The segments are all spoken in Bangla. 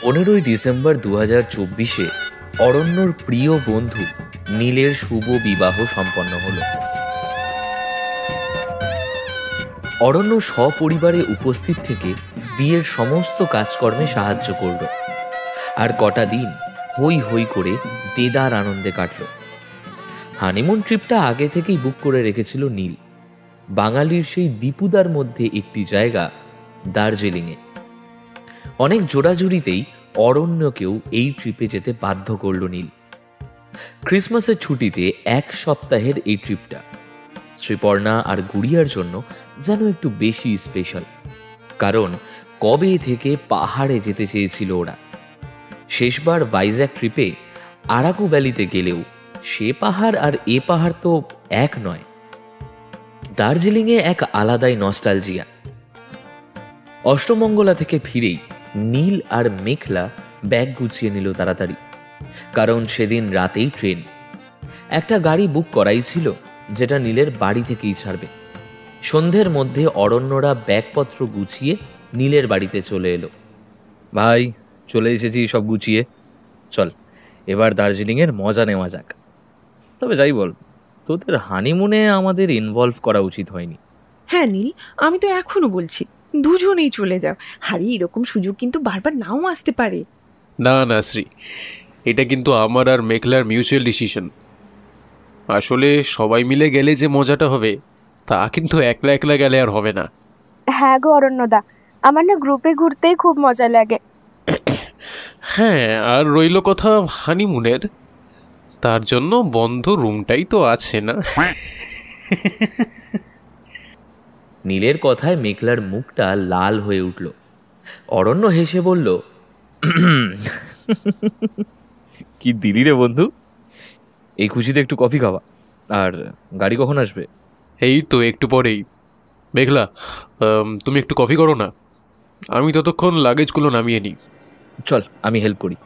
15ই ডিসেম্বর 2024-এ অরণ্যর প্রিয় বন্ধু নীলের শুভ বিবাহ সম্পন্ন হলো। অরণ্য সপরিবারে উপস্থিত থেকে বিয়ের সমস্ত কাজকর্মে সাহায্য করল, আর কটা দিন হই হই করে দেদার আনন্দে কাটল। হানিমুন ট্রিপটা আগে থেকেই বুক করে রেখেছিল নীল, বাঙালির সেই দীপুদার মধ্যে একটি জায়গা দার্জিলিংয়ে। অনেক জোড়াজুড়িতেই অরণ্যকেও এই ট্রিপে যেতে বাধ্য করল নীল। ক্রিসমাসের ছুটিতে 1 সপ্তাহের এই ট্রিপটা শ্রীপর্ণা আর গুড়িয়ার জন্য যেন একটু বেশি স্পেশাল, কারণ কবে থেকে পাহাড়ে যেতে চেয়েছিল ওরা। শেষবার ভাইজ্যাক ট্রিপে আরাকু ভ্যালিতে গেলেও সে পাহাড় আর এ পাহাড় তো এক নয়। দার্জিলিংয়ে এক আলাদাই নস্টালজিয়া। অষ্টমঙ্গলা থেকে ফিরেই নীল আর মেঘলা ব্যাগ গুছিয়ে নিল তাড়াতাড়ি, কারণ সেদিন রাতেই ট্রেন। একটা গাড়ি বুক করাই ছিল, যেটা নীলের বাড়ি থেকেই ছাড়বে। সন্ধ্যের মধ্যে অরণ্যরা ব্যাগপত্র গুছিয়ে নীলের বাড়িতে চলে এলো। ভাই, চলে এসেছি সব গুছিয়ে, চল এবার দার্জিলিংয়ের মজা নেওয়া যাক। তবে যাই বল, তোদের হানিমুনে আমাদের ইনভলভ করা উচিত হয়নি। হ্যাঁ নীল, আমি তো এখনো বলছি দুজনেই চলে যাও। হারি, এরকম সুযোগ কিন্তু বারবার নাও আসতে পারে। না না শ্রী, এটা কিন্তু আমার আর মেঘলার মিউচুয়াল ডিসিশন। আসলে সবাই মিলে গেলে যে মজাটা হবে, তা কিন্তু একলা একলা গেলে আর হবে না। হ্যাঁ গো অরণ্যদা, আমার না গ্রুপে ঘুরতেই খুব মজা লাগে। হ্যাঁ, আর রইল কথা হানিমুনের, তার জন্য বন্ধ রুমটাই তো আছে না। নীলের কথায় মেঘলার মুখটা লাল হয়ে উঠল। অরণ্য হেসে বলল, কি দিলি রে বন্ধু, এই খুশিতে একটু কফি খাওয়া। আর গাড়ি কখন আসবে? এই তো একটু পরেই। মেঘলা, তুমি একটু কফি করো না, আমি ততক্ষণ লাগেজগুলো নামিয়ে নিই। চল, আমি হেল্প করি।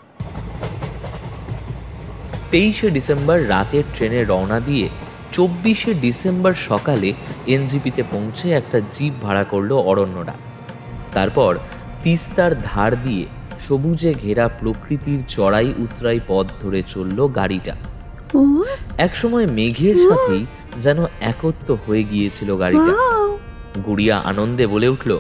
23শে ডিসেম্বর রাতের ট্রেনে রওনা দিয়ে 24শে ডিসেম্বর সকালে এনজিপিতে পৌঁছে একটা জিপ ভাড়া করলো অরণ্যরা। তারপর তিস্তার ধার দিয়ে সবুজে ঘেরা প্রকৃতির চড়াই উতরাই পথ ধরে চলল গাড়িটা। একসময় মেঘের সাথেই যেন একত্র হয়ে গিয়েছিল গাড়িটা। গুড়িয়া আনন্দে বলে উঠল,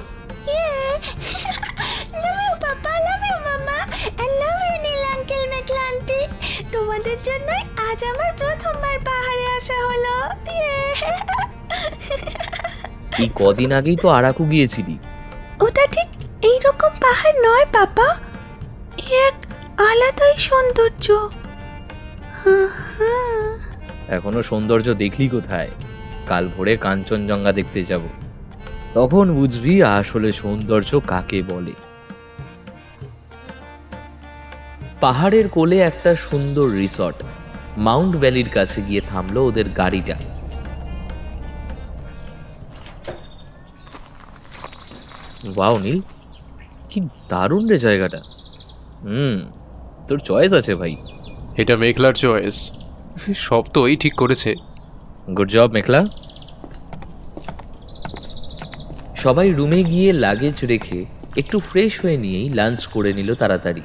তোমাদের জন্য আজ আমার প্রথমবার পাহাড়ে আসা হলো। এই কদিন আগেই তো আরাকু গিয়েছিলি। ওটা ঠিক এইরকম পাহাড় নয় বাবা, এক আলাদাই সৌন্দর্য। এখনো সৌন্দর্য দেখলি কোথায়? কাল ভোরে কাঞ্চনজঙ্ঘা দেখতে যাব, তখন বুঝবি আসলে সৌন্দর্য কাকে বলে। পাহাড়ের কোলে একটা সুন্দর রিসর্ট মাউন্ট ভ্যালির কাছে গিয়ে থামলো ওদের গাড়িটা। ওয়াও নীল, কি দারুণ রে জায়গাটা। তোর চয়েস আছে ভাই। এটা মেঘলার চয়েস, সব তো ওই ঠিক করেছে। গুড জব মেঘলা। সবাই রুমে গিয়ে লাগেজ রেখে একটু ফ্রেশ হয়ে নিয়েই লাঞ্চ করে নিল তাড়াতাড়ি।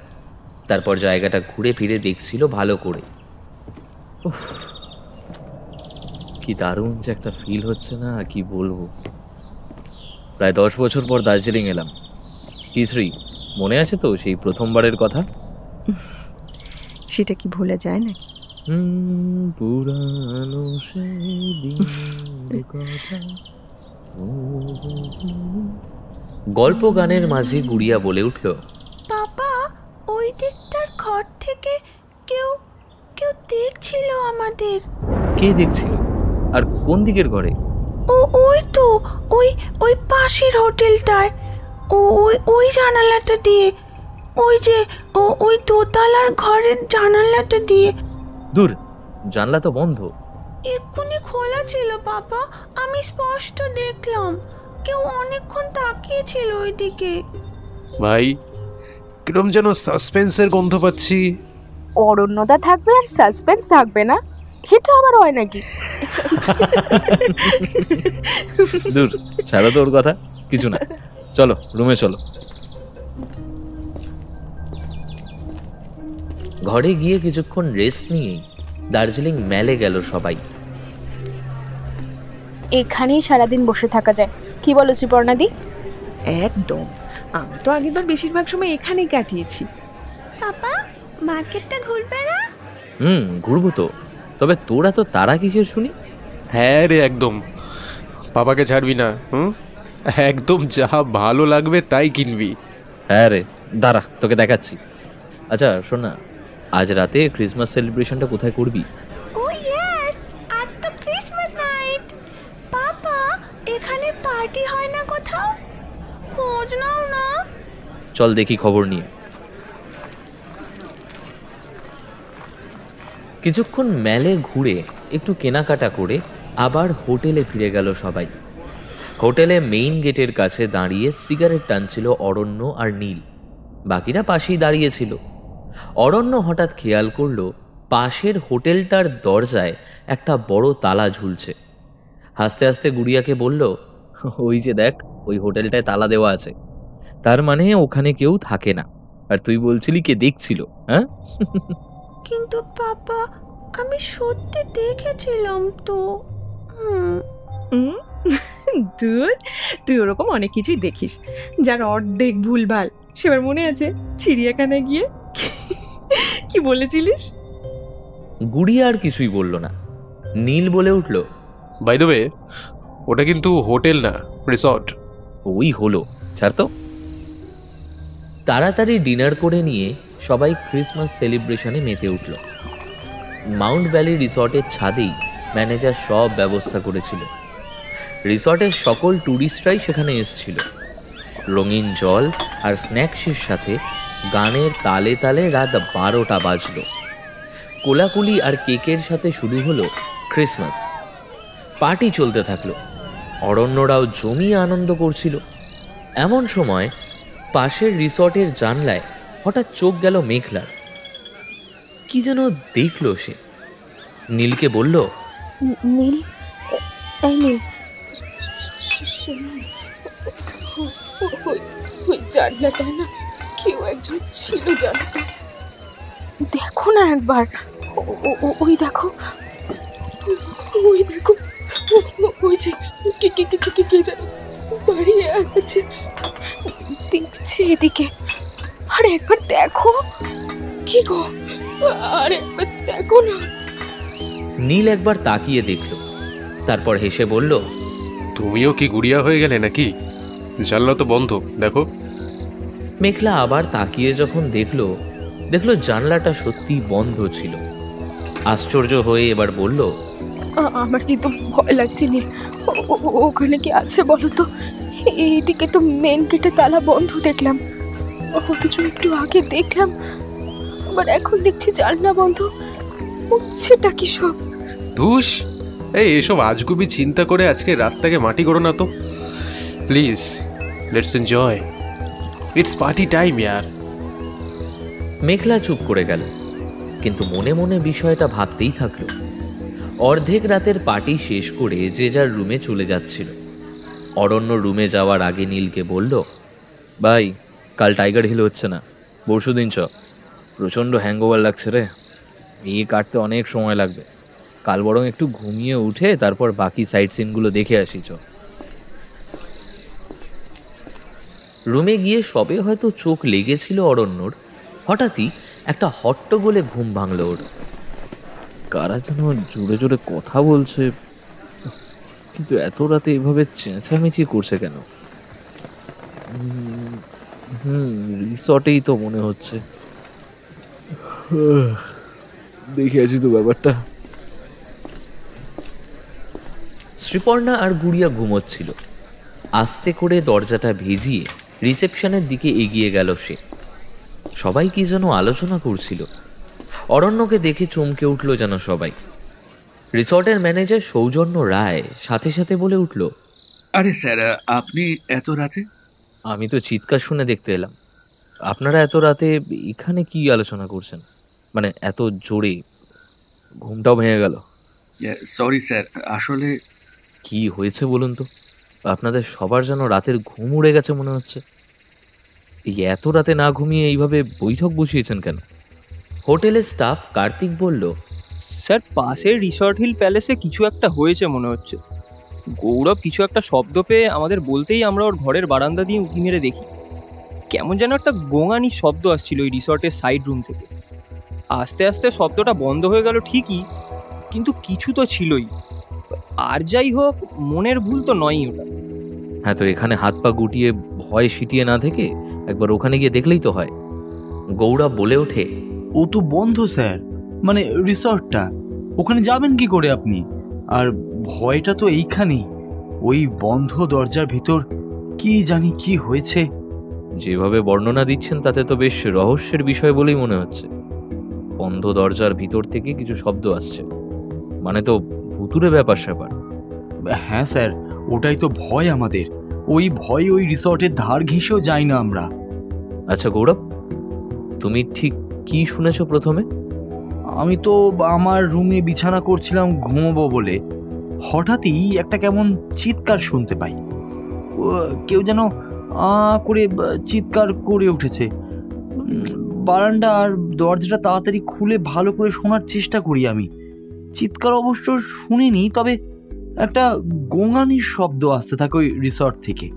তারপর জায়গাটা ঘুরে ফিরে দেখছিল ভালো করে। কি দারুণ যে একটা ফিল হচ্ছে না, কি বলবো। প্রায় 10 বছর পর দার্জিলিং এলাম। কি শ্রী, মনে আছে তো সেই প্রথমবারের কথা? সেটা কি ভোলা যায় নাকি? পুরানো গল্প গানের মাঝে গুড়িয়া বলে উঠল, বাবা, ওই দিকটার ঘর থেকে কেউ কেউ দেখছিল আমাদের। কে দেখছিল? আর কোন দিকের ঘরে? ওই তো ওই পাশের হোটেলটায়, ওই জানালাটা দিয়ে, ওই যে ওই দোতলার ঘরের জানালাটা দিয়ে। দূর, জানলা তো বন্ধ। এক্ষুনি খোলা ছিল বাবা, আমি স্পষ্ট দেখলাম। কেউ অনেকক্ষণ তাকিয়েছিল ওইদিকে। ভাই, কিরম যেন সাসপেন্সের গন্ধ পাচ্ছি। অরণ্যদা থাকবে আর সাসপেন্স থাকবে না, এটা আবার হয় নাকি? দূর, ছাড়ো তো ওর কথা, কিছু না। চলো রুমে চলো। ঘরে গিয়ে কিছুক্ষণ রেস্ট নিয়েই দার্জিলিং মেলে গেল সবাই। এখানেই সারাদিন বসে থাকা যায়, কি বলো শ্রীপর্ণাদি? একদম, আমি তো আগেরবার বেশিরভাগ সময় এখানেই কাটিয়েছি। পাপা, মার্কেটটা ঘুরবে না? ঘুরবো তো, তবে তোরা তো তারা কিসের শুনি? হ্যাঁ রে, একদম বাবাকে ছাড়বি না। একদম যা ভালো লাগবে তাই কিনবি। হ্যাঁ রে, দাঁড়া তোকে দেখাচ্ছি। আচ্ছা শোন না, আজ রাতে ক্রিসমাস সেলিব্রেশনটা কোথায় করবি? ও ইয়েস, আজ তো ক্রিসমাস নাইট। পাপা, এখানে পার্টি হয় না কোথাও? খোঁজ নাও না। চল দেখি খবর নিয়ে। কিছুক্ষণ মেলে ঘুরে একটু কেনাকাটা করে আবার হোটেলে ফিরে গেল সবাই। হোটেলে মেইন গেটের কাছে দাঁড়িয়ে সিগারেট টানছিল অরণ্য আর নীল, বাকিরা পাশেই দাঁড়িয়েছিল। অরণ্য হঠাৎ খেয়াল করলো পাশের হোটেলটার দরজায় একটা বড় তালা ঝুলছে। হাসতে হাসতে গুড়িয়াকে বলল, ওই যে দেখ, ওই হোটেলটায় তালা দেওয়া আছে, তার মানে ওখানে কেউ থাকে না। আর তুই বলছিলি কে দেখছিল? হ্যাঁ কিন্তু পাপা, আমি সত্যি দেখেছিলাম তো। দূর, তুই ওরকম অনেক কিছুই দেখিস যার অর্ধেক ভুলভাল। সেবার মনে আছে চিড়িয়াখানায় গিয়ে কি বলেছিলিস? গুড়িয়া আর কিছুই বলল না। নীল বলে উঠল, বাই দ্য ওয়ে, ওটা কিন্তু হোটেল না, রিসর্ট। ওই হলো, ছাড় তো। তাড়াতাড়ি ডিনার করে নিয়ে সবাই ক্রিসমাস সেলিব্রেশনে মেতে উঠল। মাউন্ট ভ্যালি রিসর্টের ছাদেই ম্যানেজার সব ব্যবস্থা করেছিল। রিসর্টের সকল ট্যুরিস্টরাই সেখানে এসেছিল। রঙিন জল আর স্ন্যাক্সের সাথে গানের তালে তালে রাত 12টা বাজল। কোলাকুলি আর কেকের সাথে শুরু হলো ক্রিসমাস। পার্টি চলতে থাকলো, অরণ্যরাও জমিয়ে আনন্দ করছিল। এমন সময় পাশের রিসর্টের জানলায় হঠাৎ চোখ গেল মেঘলার। কি যেন দেখল সে। নীলকে বলল, নীল, এই নীল, ওই জানলাটায় না কেউ একজন ছিল, জানলাটা দেখো না একবার। ওই দেখো, ওই দেখো, ওই যে কে যেন বাড়িয়ে আসছে, দেখছে এদিকে। আরে একবার দেখো। কি গো, আরে একবার দেখো না। নীল একবার তাকিয়ে দেখল, তারপর হেসে বলল, তুমিও কি গুড়িয়া হয়ে গেলে নাকি? জানলা তো বন্ধ, দেখো। মেঘলা আবার তাকিয়ে যখন দেখলো জানলাটা সত্যি বন্ধ ছিল। আশ্চর্য হয়ে এবার বলল, আমার কিন্তু ভয় লাগছে রে। ওখানে কি আছে বলো তো? এইদিকে তো মেন গেটে তালা বন্ধ দেখলাম, কিছু একটু আগে দেখলাম, আবার এখন দেখছি জানলা বন্ধ। সেটা কি সব? ধুস, এসব আজগুবি চিন্তা করে আজকে রাতটাকে মাটি করো না তো please. Let's enjoy, it's party time ইয়ার। মেঘলা চুপ করে গেল, কিন্তু মনে মনে বিষয়টা ভাবতেই থাকলো। অর্ধেক রাতের পার্টি শেষ করে যে যার রুমে চলে যাচ্ছিল। অরণ্য রুমে যাওয়ার আগে নীলকে বলল, ভাই কাল টাইগার হিল হচ্ছে না, পরশু দিন চ। প্রচণ্ড হ্যাংওভার লাগছে রে, এই কাটতে অনেক সময় লাগবে। কাল বরং একটু ঘুমিয়ে উঠে তারপর বাকি সাইট সিনগুলো দেখে আসি চ। রুমে গিয়ে সবে হয়তো চোখ লেগেছিল অরণ্যর, হঠাৎই একটা হট্টগোলে ঘুম ভাঙল ওর। কারা যেন জোরে জোরে কথা বলছে, কিন্তু এত রাতে এভাবে চেঁচামেচি করছে কেন? রিসর্টেই তো মনে হচ্ছে। দেখে আছি তো ব্যাপারটা। শ্রীপর্ণা আর গুড়িয়া ঘুমোচ্ছিল। আস্তে করে দরজাটা ভেজিয়ে রিসেপশনের দিকে এগিয়ে গেল সে। সবাই কি যেন আলোচনা করছিল। অরণ্যকে দেখে চমকে উঠল যেন সবাই। রিসর্টের ম্যানেজার সৌজন্য রায় সাথে সাথে বলে উঠল, আরে স্যার, আপনি এত রাতে? আমি তো চিৎকার শুনে দেখতে এলাম। আপনারা এত রাতে এখানে কি আলোচনা করছেন? মানে এত জোরে, ঘুমটাও ভেঙে গেল। সরি স্যার, আসলে কি হয়েছে বলুন তো? আপনাদের সবার যেন রাতের ঘুম উড়ে গেছে মনে হচ্ছে। এই এত রাতে না ঘুমিয়ে এইভাবে বৈঠক বসিয়েছেন কেন? হোটেলের স্টাফ কার্তিক বলল, স্যার পাশের রিসর্ট হিল প্যালেসে কিছু একটা হয়েছে মনে হচ্ছে। গৌরব কিছু একটা শব্দ পেয়ে আমাদের বলতেই আমরা ওর ঘরের বারান্দা দিয়ে উঁকি মেরে দেখি। কেমন যেন একটা গোঙানি শব্দ আসছিল ওই রিসর্টের সাইড রুম থেকে। আস্তে আস্তে শব্দটা বন্ধ হয়ে গেল ঠিকই, কিন্তু কিছু তো ছিলই। আর যাই হোক, মনের ভুল তো নয়ই ওটা। হ্যাঁ, তো এখানে হাত পা গুটিয়ে ভয় সিটিয়ে না থেকে একবার ওখানে গিয়ে দেখলেই তো হয়। গৌরব বলে ওঠে, ও তো বন্ধ স্যার, মানে রিসর্টটা। ওখানে যাবেন কি করে আপনি? আর ভয়টা তো এইখানেই, ওই বন্ধ দরজার ভিতর কি জানি কি হয়েছে। যেভাবে বর্ণনা দিচ্ছেন তাতে তো বেশ রহস্যের বিষয় বলেই মনে হচ্ছে। বন্ধ দরজার ভিতর থেকে কিছু শব্দ আসছে, মানে তো ভুতুরে ব্যাপার স্যাপার। হ্যাঁ স্যার, ওটাই তো ভয় আমাদের। ওই ভয় ওই রিসর্টের ধার ঘেঁষেও যাই না আমরা। আচ্ছা গৌরব, তুমি ঠিক কি শুনেছো প্রথমে? আমি তো আমার রুমে বিছানা করছিলাম ঘুমোবো বলে, হঠাৎই একটা কেমন চিৎকার শুনতে পাই। কেউ যেন করে চিৎকার করে উঠেছে। বারান্দা আর দরজাটা তাড়াতাড়ি খুলে ভালো করে শোনার চেষ্টা করি আমি। চিৎকার অবশ্য শুনিনি, তবে একটা গোঙানির শব্দ আসতে থাকে ওই রিসর্ট থেকে।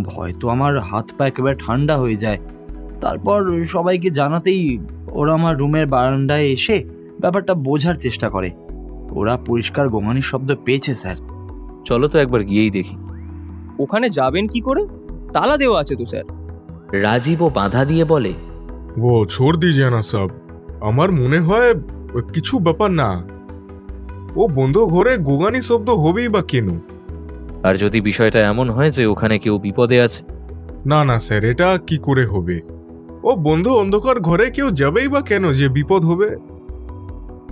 ভয় তো আমার হাত পা একেবারে ঠান্ডা হয়ে যায়। তারপর সবাইকে জানাতেই ওরা আমার রুমের বারান্দায় এসে ব্যাপারটা বোঝার চেষ্টা করে। ওরা পরিষ্কার গোঙানির শব্দ পেয়েছে স্যার। চলো তো একবার গিয়েই দেখি। ওখানে যাবেন কি করে? তালা দেওয়া আছে তো স্যার। রাজীবও বাধা দিয়ে বলে, वो छोड़ दीजिए ना सब, আমার মনে হয় কিছু ব্যাপার না। ও বন্ধ ঘরে গোগানি শব্দ হবেই বা কেন? আর যদি বিষয়টা এমন হয় যে ওখানে কেউ বিপদে আছে? না না স্যার, এটা কি করে হবে? ও বন্ধ অন্ধকার ঘরে কেউ যাবেই বা কেন যে বিপদ হবে?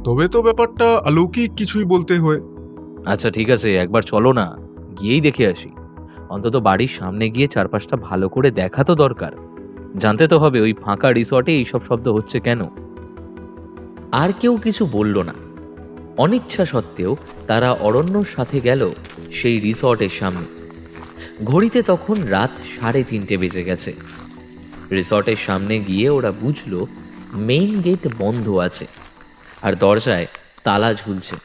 তবে তো ব্যাপারটা অলৌকিক কিছুই বলতে হয়। আচ্ছা ঠিক আছে, একবার চলো না, গিয়েই দেখে আসি। অন্তত বাড়ির সামনে গিয়ে চারপাশটা ভালো করে দেখা তো দরকার। জানতে তো হবে ওই ফাঁকা রিসর্টে এইসব শব্দ হচ্ছে কেন। আর কেউ কিছু বলল না। অনিচ্ছা সত্ত্বেও তারা অরণ্যর সাথে গেল সেই রিসর্টের সামনে। ঘড়িতে তখন রাত 3:30 বেজে গেছে। রিসর্টের সামনে গিয়ে ওরা বুঝল মেইন গেট বন্ধ আছে আর দরজায় তালা ঝুলছে।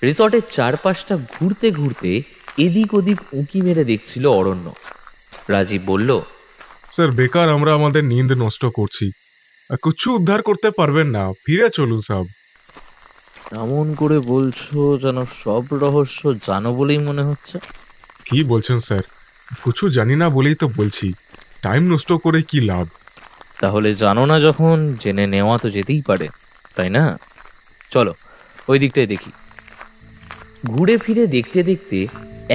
রিসর্টের চারপাশটা ঘুরতে ঘুরতে এদিক ওদিক উঁকি মেরে দেখছিল অরণ্য। রাজীব বলল, স্যার বেকার আমরা আমাদের নিন্দ নষ্ট করছি, কিছু উদ্ধার করতে পারবেন না, ফিরে চলুন সব। এমন করে বলছো যেন সব রহস্য জানো বলেই মনে হচ্ছে। কি বলছেন স্যার? কিছু জানি না বলেই তো বলছি, টাইম নষ্ট করে কি লাভ? তাহলে জানো না যখন, জেনে নেওয়া তো যেতেই পারে, তাই না? চলো ওই দিকটাই দেখি। ঘুরে ফিরে দেখতে দেখতে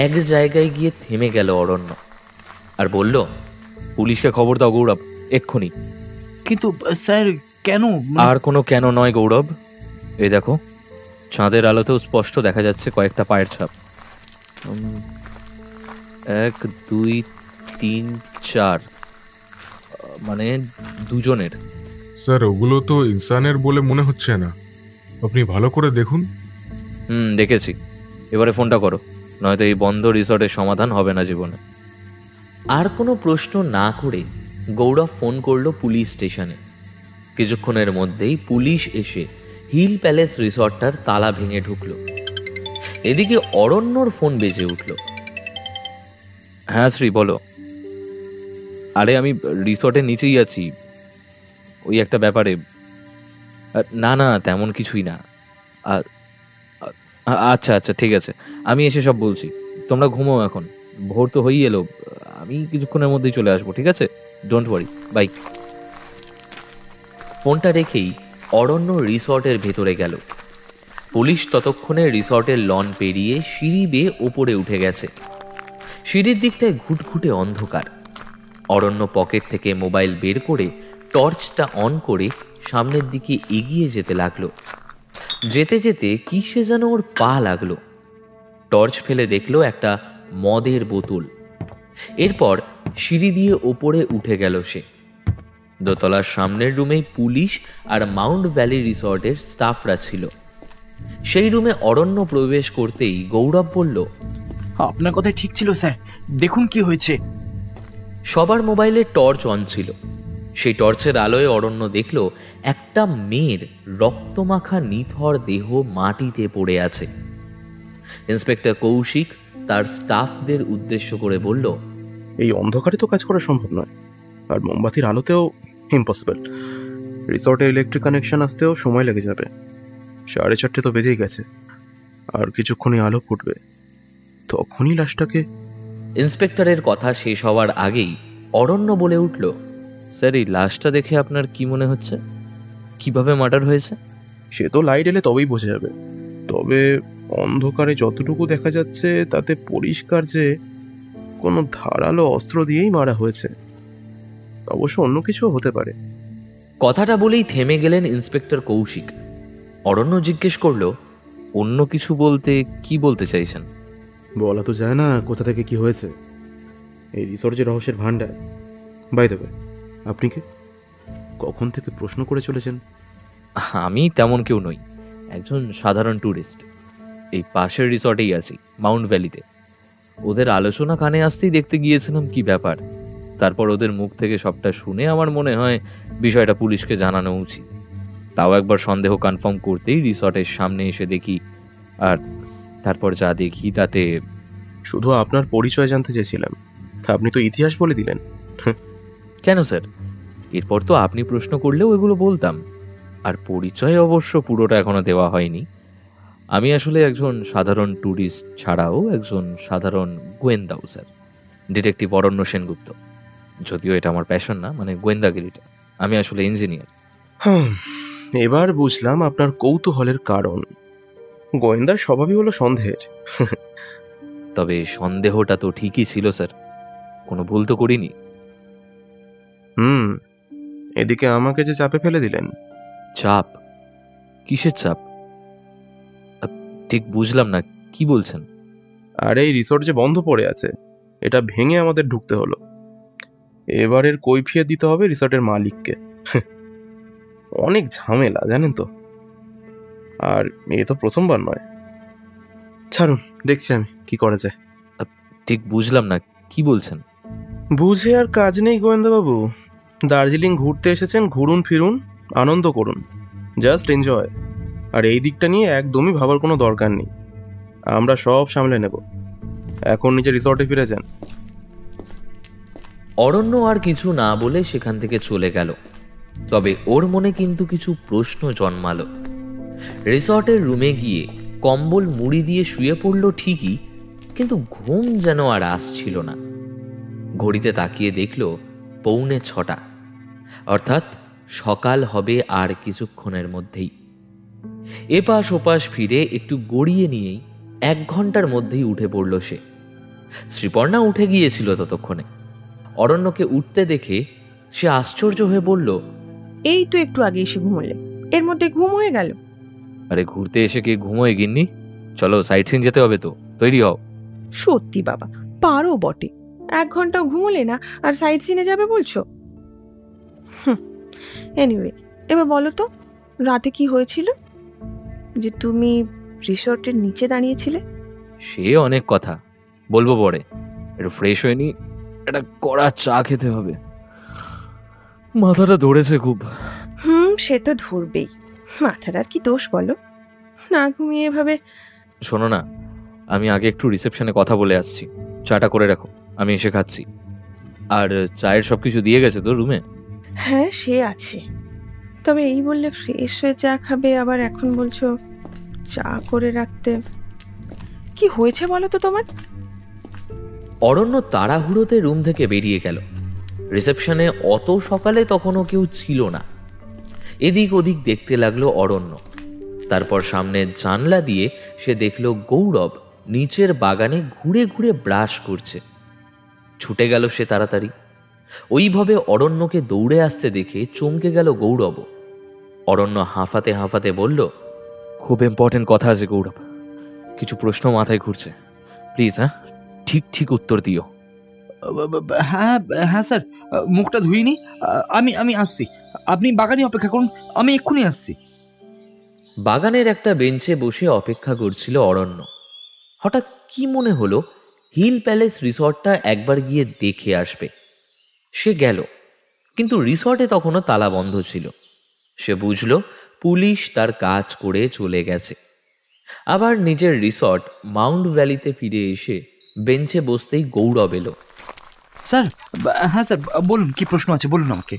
এক জায়গায় গিয়ে থেমে গেল অরণ্য আর বলল, পুলিশকে খবর দাও গৌরব, এক্ষুনি। কিন্তু স্যার কেন? আর কোনো কেন নয় গৌরব, এই দেখো চাঁদের আলোতেও স্পষ্ট দেখা যাচ্ছে কয়েকটা পায়ের ছাপ। 1 2 3 4, মানে দুজনের। স্যার ওগুলো তো ইনসানের বলে মনে হচ্ছে না, আপনি ভালো করে দেখুন। দেখেছি। এবারে ফোনটা করো, নয়তো এই বন্ধ রিসর্টের সমাধান হবে না জীবনে। আর কোনো প্রশ্ন না করে গৌরব ফোন করলো পুলিশ স্টেশনে। কিছুক্ষণের মধ্যেই পুলিশ এসে হিল প্যালেস রিসর্টটার তালা ভেঙে ঢুকলো। এদিকে অরণ্যর ফোন বেজে উঠল। হ্যাঁ শ্রী বলো। আরে আমি রিসর্টের নিচেই আছি, ওই একটা ব্যাপারে। না না তেমন কিছুই না। আচ্ছা আচ্ছা ঠিক আছে, আমি এসে সব বলছি। তোমরা ঘুমোও এখন, ভোর তো হয়েই এলো। আমি কিছুক্ষণের মধ্যেই চলে আসবো, ঠিক আছে? Don't worry, bye. ফোনটা রেখেই অরণ্য রিসর্টের ভেতরে গেল। পুলিশ ততক্ষণে রিসর্টের লন পেরিয়ে সিঁড়ি বেয়ে ওপরে উঠে গেছে। সিঁড়ির দিকটায় ঘুটঘুটে অন্ধকার। অরণ্য পকেট থেকে মোবাইল বের করে টর্চটা অন করে সামনের দিকে এগিয়ে যেতে লাগলো। যেতে যেতে কিসে যেন ওর পা লাগলো। টর্চ ফেলে দেখলো একটা মদের বোতল। এরপর সিঁড়ি দিয়ে ওপরে উঠে গেল সে। দোতলার সামনের রুমেই পুলিশ আর মাউন্ট ভ্যালি রিসর্টের স্টাফরা ছিল। সেই রুমে অরণ্য প্রবেশ করতেই গৌরব বলল, আপনার কথাই ঠিক ছিল স্যার, দেখুন কি হয়েছে। সবার মোবাইলে টর্চ অন ছিল। সেই টর্চের আলোয় অরণ্য দেখল একটা মেয়ের রক্তমাখা নিথর দেহ মাটিতে পড়ে আছে। ইন্সপেক্টর কৌশিক তার স্টাফদের উদ্দেশ্য করে বলল, এই অন্ধকারে তো কাজ করা সম্ভব নয়, আর মোমবাতির আলোতেও ইম্পসিবল। রিসর্টে ইলেকট্রিক কানেকশন আসতেও সময় লেগে যাবে। 4:30 তো বেজেই গেছে, আর কিছুক্ষণই আলো ফুটবে, তখনই লাশটাকে। ইন্সপেক্টরের কথা শেষ হওয়ার আগেই অরণ্য বলে উঠল, স্যার এই লাশটা দেখে আপনার কি মনে হচ্ছে? কিভাবে মার্ডার হয়েছে? সে তো লাইট এলে তবেই বোঝা যাবে, তবে অন্ধকারে যতটুকু দেখা যাচ্ছে তাতে পরিষ্কার যে কোনো ধারালো অস্ত্র দিয়েই মারা হয়েছে। অবশ্য অন্য কিছুও হতে পারে। কথাটা বলেই থেমে গেলেন ইন্সপেক্টর কৌশিক। অরণ্য জিজ্ঞেস করল, অন্য কিছু বলতে কি বলতে চাইছেন? বলা তো যায় না কোথা থেকে কি হয়েছে। এই রিসর্ট যে রহস্যের ভান্ডার। বাই দ্য ওয়ে, আপনি কে? কখন থেকে প্রশ্ন করে চলেছেন? আমি তেমন কেউ নই, একজন সাধারণ ট্যুরিস্ট। এই পাশের রিসর্টেই আছি, মাউন্ট ভ্যালিতে। ওদের আলোচনা কানে আসতেই দেখতে গিয়েছিলাম কি ব্যাপার। তারপর ওদের মুখ থেকে সবটা শুনে আমার মনে হয় বিষয়টা পুলিশকে জানানো উচিত। তাও একবার সন্দেহ কনফার্ম করতেই রিসর্টের সামনে এসে দেখি, আর তারপর যা দেখি তাতে। শুধু আপনার পরিচয় জানতে চেয়েছিলাম, আপনি তো ইতিহাস বলে দিলেন। কেন স্যার? এরপর তো আপনি প্রশ্ন করলেও এগুলো বলতাম। আর পরিচয় অবশ্য পুরোটা এখনো দেওয়া হয়নি। আমি আসলে একজন সাধারণ ট্যুরিস্ট ছাড়াও একজন সাধারণ গোয়েন্দাও স্যার, ডিটেকটিভ অরণ্য সেনগুপ্ত। যদিও এটা আমার প্যাশন না, মানে গোয়েন্দাগিরিটা। আমি আসলে ইঞ্জিনিয়ার। হ্যাঁ, এবার বুঝলাম আপনার কৌতূহলের কারণ। গোয়েন্দার স্বভাবই হলো সন্দেহের। তবে সন্দেহটা তো ঠিকই ছিল স্যার, কোনো ভুল তো করিনি। এদিকে আমাকে যে চাপে ফেলে দিলেন। চাপ? কিসের চাপ? ঠিক বুঝলাম না, কি বলছেন? আর এই রিসর্ট যে বন্ধ পড়ে আছে, এটা ভেঙে আমাদের ঢুকতে হলো। এবারের কৈফিয়ত দিতে হবে রিসর্টের মালিককে। অনেক ঝামেলা জানেন তো। আর এ তো প্রথমবার নয়। ছাড়ুন, দেখছি আমি কি করা যায়। ঠিক বুঝলাম না, কি বলছেন? বুঝে আর কাজ নেই গোয়েন্দাবাবু। দার্জিলিং ঘুরতে এসেছেন, ঘুরুন ফিরুন, আনন্দ করুন, জাস্ট এনজয়। আর এই দিকটা নিয়ে একদমই ভাবার কোনো দরকার নেই, আমরা সব সামলে নেব। এখন নিজের রিসর্টে ফিরে যান। অরণ্য আর কিছু না বলে সেখান থেকে চলে গেল। তবে ওর মনে কিন্তু কিছু প্রশ্ন জন্মালো। রিসর্টের রুমে গিয়ে কম্বল মুড়ি দিয়ে শুয়ে পড়ল ঠিকই, কিন্তু ঘুম যেন আর আসছিল না। ঘড়িতে তাকিয়ে দেখল 6:45, অর্থাৎ সকাল হবে আর কিছুক্ষণের মধ্যেই। এপাশ ওপাশ ফিরে একটু গড়িয়ে নিয়েই 1 ঘন্টার মধ্যেই উঠে পড়ল সে। শ্রীপর্ণা উঠে গিয়েছিল ততক্ষণে। অরণ্যকে উঠতে দেখে সে আশ্চর্য হয়ে বলল, এই তো একটু আগে এসে ঘুমোলে, এর মধ্যে ঘুম হয়ে গেল? আরে ঘুরতে এসে কে ঘুমোয় গিন্নি? চলো সাইট সিন যেতে হবে তো, তৈরি হও। সত্যি বাবা, পারো বটে। 1 ঘন্টাও ঘুমোলে না আর সাইট সিনে যাবে বলছো? এনিওয়ে, এবার বলো তো রাতে কি হয়েছিল যে তুমি রিসর্টের নিচে দাঁড়িয়েছিলে? সে অনেক কথা, বলবো পরে। একটু ফ্রেশ হয়ে নি, একটা কড়া চা খেতে হবে। মাথাটা ধরেছে খুব। সে তো ধরবেই। মাথার আর কি দোষ বলো, না ঘুমিয়ে এভাবে। শোনো না, আমি আগে একটু রিসেপশনে কথা বলে আসছি। চাটা করে রাখো, আমি এসে খাচ্ছি। আর চায়ের সব কিছু দিয়ে গেছে তো রুমে? হ্যাঁ, সে আছে। তবে এই বললে ফ্রেশ হয়ে চা খাবে, আবার এখন বলছো চা করে রাখতে। কি হয়েছে বলো তো তোমার? অরণ্য তাড়াহুড়োতে রুম থেকে বেরিয়ে গেল। রিসেপশনে অত সকালে তখনও কেউ ছিল না। এদিক ওদিক দেখতে লাগলো অরণ্য। তারপর সামনের জানলা দিয়ে সে দেখল গৌরব নিচের বাগানে ঘুরে ঘুরে ব্রাশ করছে। ছুটে গেল সে তাড়াতাড়ি। ওইভাবে অরণ্যকে দৌড়ে আসতে দেখে চমকে গেল গৌরব। অরণ্য হাঁফাতে হাঁফাতে বলল, খুব ইম্পর্টেন্ট কথা আছে গৌরব, কিছু প্রশ্ন মাথায় ঘুরছে, প্লিজ হ্যাঁ ঠিক ঠিক উত্তর দিও। হ্যাঁ হ্যাঁ স্যার, মুখটা ধুইনি, আমি আসছি। আপনি বাগানে অপেক্ষা করুন, আমি এক্ষুনি আসছি। বাগানের একটা বেঞ্চে বসে অপেক্ষা করছিল অরণ্য। হঠাৎ কি মনে হলো হিল প্যালেস রিসর্টটা একবার গিয়ে দেখে আসবে। সে গেল। কিন্তু রিসর্টে তখনও তালা বন্ধ ছিল। সে বুঝল পুলিশ তার কাজ করে চলে গেছে। আবার নিজের রিসর্ট মাউন্ট ভ্যালিতে ফিরে এসে বেঞ্চে বসতেই গৌরব এলো। স্যার, হ্যাঁ স্যার, বলুন কি প্রশ্ন আছে, বলুন আমাকে।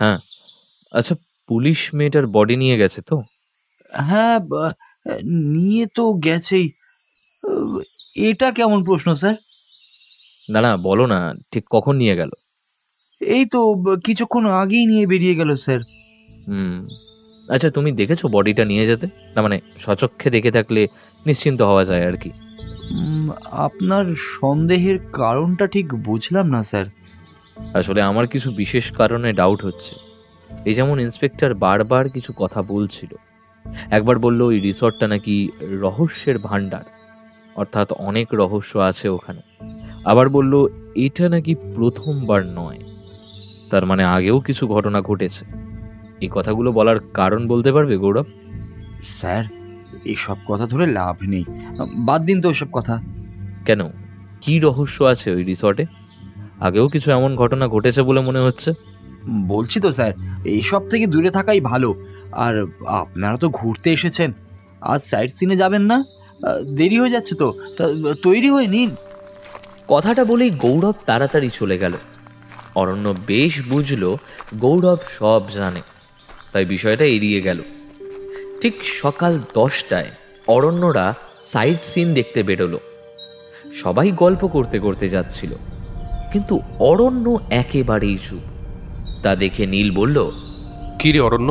হ্যাঁ, আচ্ছা, পুলিশ মেয়েটার বডি নিয়ে গেছে তো? হ্যাঁ, নিয়ে তো গেছেই। এটা কেমন প্রশ্ন স্যার? না না, বলো না, ঠিক কখন নিয়ে গেল? এই তো কিছুক্ষণ আগেই নিয়ে বেরিয়ে গেল স্যার। আচ্ছা, তুমি দেখেছো বডিটা নিয়ে যেতে? না মানে সচক্ষে দেখে থাকলে নিশ্চিন্ত হওয়া যায় আর কি। আপনার সন্দেহের কারণটা ঠিক বুঝলাম না স্যার। আসলে আমার কিছু বিশেষ কারণে ডাউট হচ্ছে। এই যেমন ইন্সপেক্টর বারবার কিছু কথা বলছিল। একবার বলল ওই রিসর্টটা নাকি রহস্যের ভাণ্ডার, অর্থাৎ অনেক রহস্য আছে ওখানে। আবার বলল এটা নাকি প্রথমবার নয়, তার মানে আগেও কিছু ঘটনা ঘটেছে। এই কথাগুলো বলার কারণ বলতে পারবে গৌরব? স্যার, এসব কথা ধরে লাভ নেই, বাদ দিন তো ওসব কথা। কেন, কি রহস্য আছে ওই রিসর্টে? আগেও কিছু এমন ঘটনা ঘটেছে বলে মনে হচ্ছে। বলছি তো স্যার, এইসব থেকে দূরে থাকাই ভালো। আর আপনারা তো ঘুরতে এসেছেন, আজ সাইট সিনে যাবেন না? দেরি হয়ে যাচ্ছে তো, তৈরি হয়ে নিন। কথাটা বলেই গৌরব তাড়াতাড়ি চলে গেল। অরণ্য বেশ বুঝল গৌরব সব জানে, তাই বিষয়টা এড়িয়ে গেল। ঠিক সকাল 10টায় অরণ্যরা সাইট সিন দেখতে বেরোলো। সবাই গল্প করতে করতে যাচ্ছিল, কিন্তু অরণ্য একেবারেই চুপ। তা দেখে নীল বলল, কি রে অরণ্য,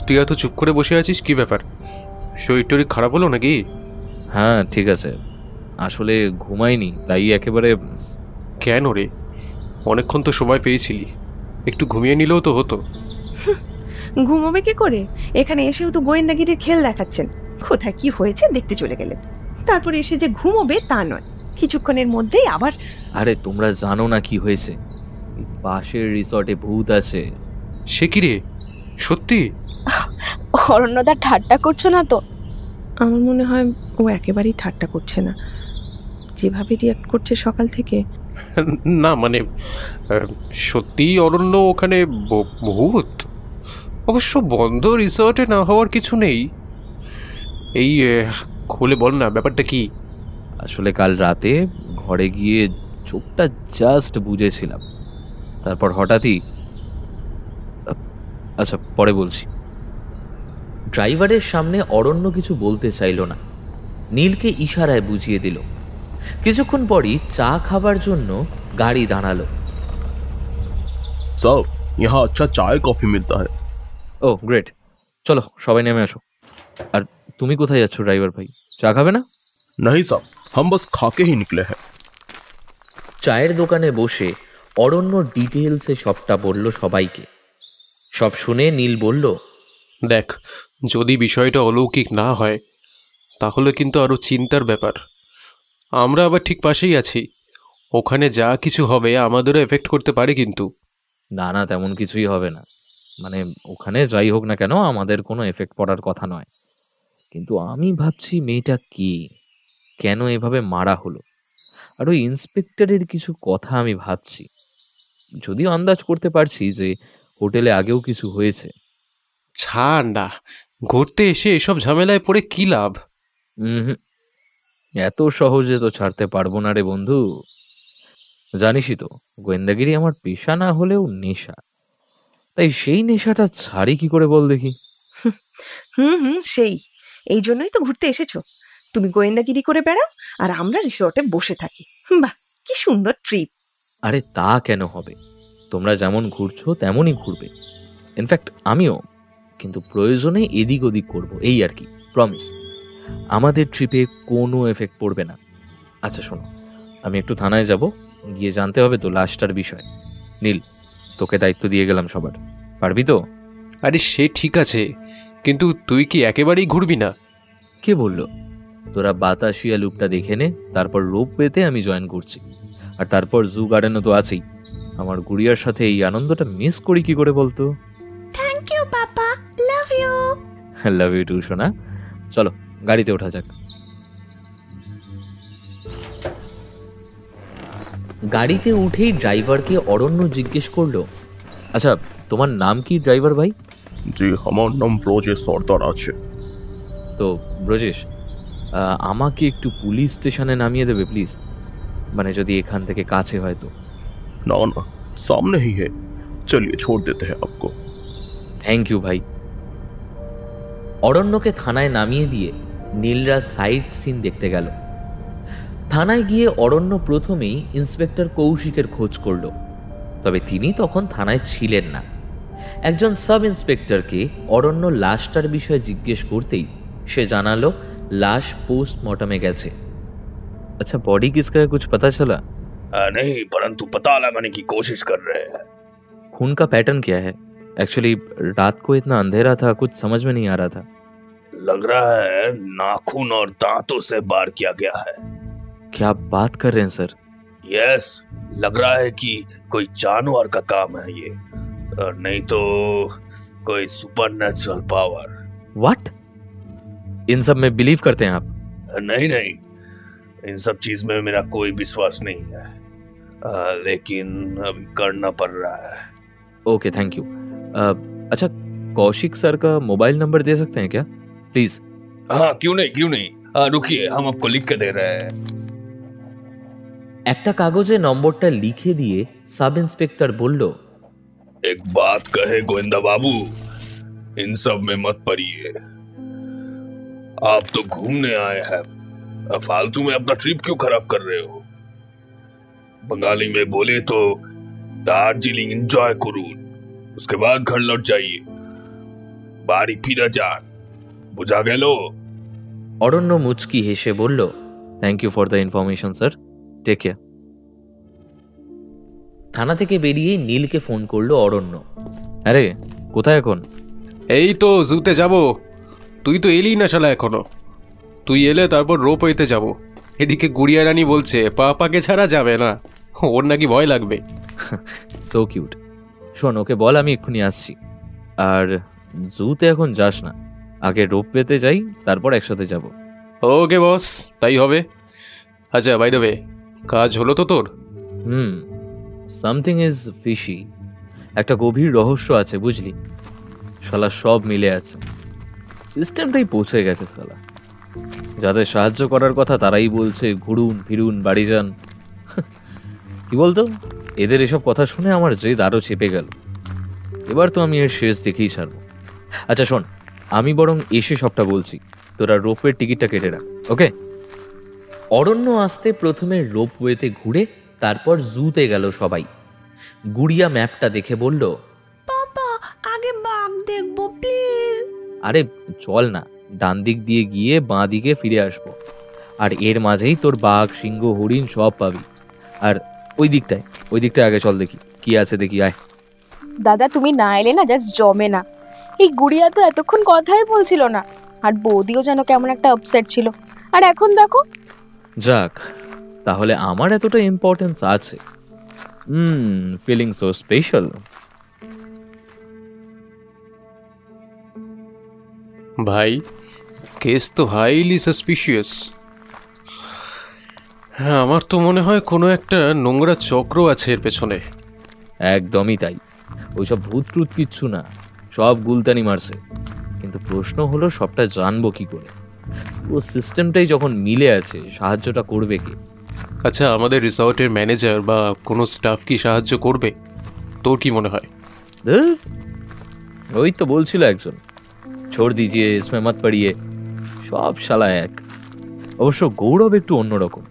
তুই এত চুপ করে বসে আছিস, কি ব্যাপার? শরীর টরীর খারাপ হলো নাকি? হ্যাঁ ঠিক আছে, আসলে ঘুমাইনি, তাই একেবারে। কেন রে, অনেকক্ষণ তো সময় পেয়েছিলি, একটু ঘুমিয়ে নিলেও তো হতো। ঘুমোবে কি করে? এখানে এসেও তো গোয়েন্দাগিরির খেল দেখাচ্ছেন। কোথায় কি হয়েছে দেখতে চলে গেলেন, তারপরে এসে যে ঘুমোবে তা নয়, কিছুক্ষণের মধ্যেই আবার। আরে তোমরা জানো না কি হয়েছে? পাশের রিসর্টে ভূত আছে। সে কি রে, সত্যি? অরণ্যদা ঠাট্টা করছো না তো? আমার মনে হয় ও একেবারেই ঠাট্টা করছে না, যেভাবে রিয়াক্ট করছে সকাল থেকে। না মানে সত্যিই অরণ্য ওখানে ভূত? অবশ্য বন্ধ রিসর্টে না হওয়ার কিছু নেই। এই খুলে বল না, ব্যাপারটা কি? আসলে কাল রাতে ঘরে গিয়ে চোখটা জাস্ট বুঝেছিলাম, তারপর হঠাৎই। আচ্ছা পরে বলছি। ড্রাইভারের সামনে অরণ্য কিছু বলতে চাইল না, নীলকে ইশারায় বুঝিয়ে দিল। কিছুক্ষণ পরই চা খাবার জন্য গাড়ি দাঁড়ালো। স্যার, यहाँ अच्छा चाय कॉफी मिलता है। ও গ্রেট, চলো সবাই নেমে আসো। আর তুমি কোথায় যাচ্ছ ড্রাইভার ভাই, চা খাবে না? नहीं साहब, हम बस खा के ही निकले हैं। চায়ের দোকানে বসে অরণ্য ডিটেলসে সবটা বলল সবাইকে। সব শুনে নীল বলল, দেখ, যদি বিষয়টা অলৌকিক না হয় তাহলে কিন্তু আরো চিন্তার ব্যাপার। আমরা আবার ঠিক পাশেই আছি, ওখানে যা কিছু হবে আমাদেরও এফেক্ট করতে পারে কিন্তু। না না, তেমন কিছুই হবে না। মানে ওখানে যাই হোক না কেন আমাদের কোনো এফেক্ট পড়ার কথা নয়। কিন্তু আমি ভাবছি মেয়েটা কি, কেন এভাবে মারা হলো। আর ওই ইন্সপেক্টরের কিছু কথা আমি ভাবছি, যদিও আন্দাজ করতে পারছি যে হোটেলে আগেও কিছু হয়েছে। ছাড় না, ঘুরতে এসে এসব ঝামেলায় পড়ে কি লাভ? এত সহজে তো ছাড়তে পারবো না রে বন্ধু। জানিসই তো গোয়েন্দাগিরি আমার পেশা না হলেও নেশা, তাই সেই নেশাটা ছাড়ি কি করে বল দেখি। সেই এই জন্যই তো ঘুরতে এসেছো। তুমি গোয়েন্দাগিরি করে বেড়াও আর আমরা রিসর্টে বসে থাকি। বাহ, কি সুন্দর ট্রিপ। আরে তা কেন হবে, তোমরা যেমন ঘুরছো তেমনই ঘুরবে, ইনফ্যাক্ট আমিও, কিন্তু প্রয়োজনে এদিক ওদিক করবো, এই আর কি, প্রমিস। আমাদের ট্রিপে কোনো এফেক্ট পড়বে না। আচ্ছা শোনো, আমি একটু থানায় যাব, গিয়ে জানতে হবে তো লাশটার বিষয়। নীল, তোকে দায়িত্ব দিয়ে গেলাম সবার, পারবি তো? আরে সে ঠিক আছে, কিন্তু তুই কি একেবারেই ঘুরবি না? কে বললো? তোরা বাতাসিয়া লুপটা দেখে নে, তারপর রোপওয়েতে আমি জয়েন করছি, আর তারপর জু গার্ডেনও তো আছেই। আমার গুড়িয়ার সাথে এই আনন্দটা মিস করি কি করে বলতো? Thank you papa, love you. Love you too সোনা। চলো গাড়িতে ওঠা যাক। গাড়িতে উঠেই ড্রাইভারকে অরণ্য জিজ্ঞেস করলো, আচ্ছা, তোমার নাম কি ড্রাইভার ভাই? জি, আমার নাম ব্রজেশ সর্দার আছে। তো ব্রজেশ, আমাকে একটু পুলিশ স্টেশনে নামিয়ে দেবে প্লিজ, মানে যদি এখান থেকে কাছে হয় তো। না না, সামনে ही है, चलिए छोड़ देते हैं आपको। থ্যাংক ইউ ভাই। অরণ্যকে থানায় নামিয়ে দিয়ে নীলরাজ সাইট সিন দেখতে গেল। থানায় গিয়ে অরণ্য প্রথমেই ইন্সপেক্টর কৌশিকের খোঁজ করল, তবে তিনি তখন থানায় ছিলেন না। একজন সাব ইন্সপেক্টরকে অরণ্য লাশটার বিষয়ে জিজ্ঞেস করতেই সে জানালো লাশ পোস্টমর্টমে গেছে। আচ্ছা, बॉडी किसका है, कुछ पता चला? नहीं, परंतु पता लगाने की कोशिश कर रहे हैं। खून का पैटर्न क्या है? एक्चुअली रात को इतना अंधेरा था, कुछ समझ में नहीं आ रहा था। लग रहा है नाखून और दांतों से वार किया गया है। क्या आप बात कर रहे हैं सर? यस, लग रहा है कि कोई जानवर का काम है ये, नहीं तो कोई सुपरनेचुरल पावर। व्हाट? इन सब में बिलीव करते हैं आप? नहीं नहीं, इन सब चीज में मेरा कोई विश्वास नहीं है, लेकिन अभी करना पड़ रहा है। Okay, thank you. अच्छा, कौशिक सर का मोबाइल नंबर दे सकते हैं क्या प्लीज? हाँ, क्यों नहीं, रुकिए, हम आपको लिख के दे रहे हैं। একটা কাগজে নম্বরটা লিখে দিয়ে সাব ইন্সপেক্টর বলল, एक बात कहे गोविंदा बाबू, इन सब में मत पड़िए। आप तो घूमने आए हैं, फालतू में अपना ट्रिप क्यों खराब कर रहे हो? बंगाली में बोले तो दार्जिलिंग एंजॉय करूँ, उसके बाद घर लौट जाइए, बारी फिर जान, बुझा गेलो। অরণ্য মুচকি হেসে বলল, thank you for the information sir, take care. থানা থেকে বেরিয়ে নীলকে ফোন করলো অরণ্য। আরে কোথায় এখন? এই তো জুতে যাব। তুই তো এলি না শালা এখনো। তুই এলে তারপর রোপওয়েতে যাব। এদিকে গুড়িয়া রানী বলছে পাপাকে ছাড়া যাবে না, ওর নাকি ভয় লাগবে। So cute. শোন, ওকে বল আমি এক্ষুনি আসছি। আর জুতে এখন যাস না, আগে রোপওয়েতে যাই, তারপর একসাথে যাব। ওকে বস, তাই হবে। আচ্ছা, বাই দ্য ওয়ে, কাজ হলো তো তোর? Something is fishy. একটা গভীর রহস্য আছে বুঝলি, শালা সব মিলে আছে। সিস্টেমটাই পৌঁছে গেছে শালা। যাদের সাহায্য করার কথা তারাই বলছে ঘুরুন ফিরুন বাড়ি যান। কি বলতো, এদের এসব কথা শুনে আমার জেদ আরও চেপে গেল। এবার তো আমি এর শেষ দেখেই ছাড়ব। আচ্ছা শোন, আমি বরং এসে সবটা বলছি, তোরা রোপওয়ের টিকিটটা কেটে রাখ, ওকে? অরণ্য আসতে প্রথমে রোপওয়েতে ঘুরে তারপর জুতে গেল সবাই। গুড়িয়া ম্যাপটা দেখে বলল, পাপা আগে বাঘ দেখবো প্লিজ। আরে চল না, ডান দিক দিয়ে গিয়ে বাঁ দিকে ফিরে আসবো, আর এর মাঝেই তোর বাঘ সিংহ হরিণ সব পাবি। আর ওই দিকটায় আগে চল, দেখি কি আছে, দেখি আয়। দাদা তুমি না এলে না জাস্ট জমে না। এই গুড়িয়া তো এতক্ষণ কথাই বলছিল না, আর বৌদিও যেন কেমন একটা আপসেট ছিল, আর এখন দেখো। যাক, তাহলে আমার এতটা ইম্পর্টেন্স আছে। Feeling so special. ভাই, কেস তো হাইলি সাসপিশিয়াস। হ্যাঁ, আমার তো মনে হয় কোনো একটা নোংরা চক্র আছে এর পেছনে। একদমই তাই। ওইসব ভূত ট্রুত কিচ্ছু না, সব গুলতানি মারছে। কিন্তু প্রশ্ন হলো সবটা জানবো কি করে? ও সিস্টেমটাই যখন মিলে আছে, সাহায্যটা করবে কে? আচ্ছা, আমাদের রিসর্টের ম্যানেজার বা কোনো স্টাফ কি সাহায্য করবে? তোর কি মনে হয়? ওই তো বলছিল একজন, ছোড় দিজিয়ে ইসমে মত পড়িয়ে, সব শালা এক। অবশ্য গৌরব একটু অন্যরকম,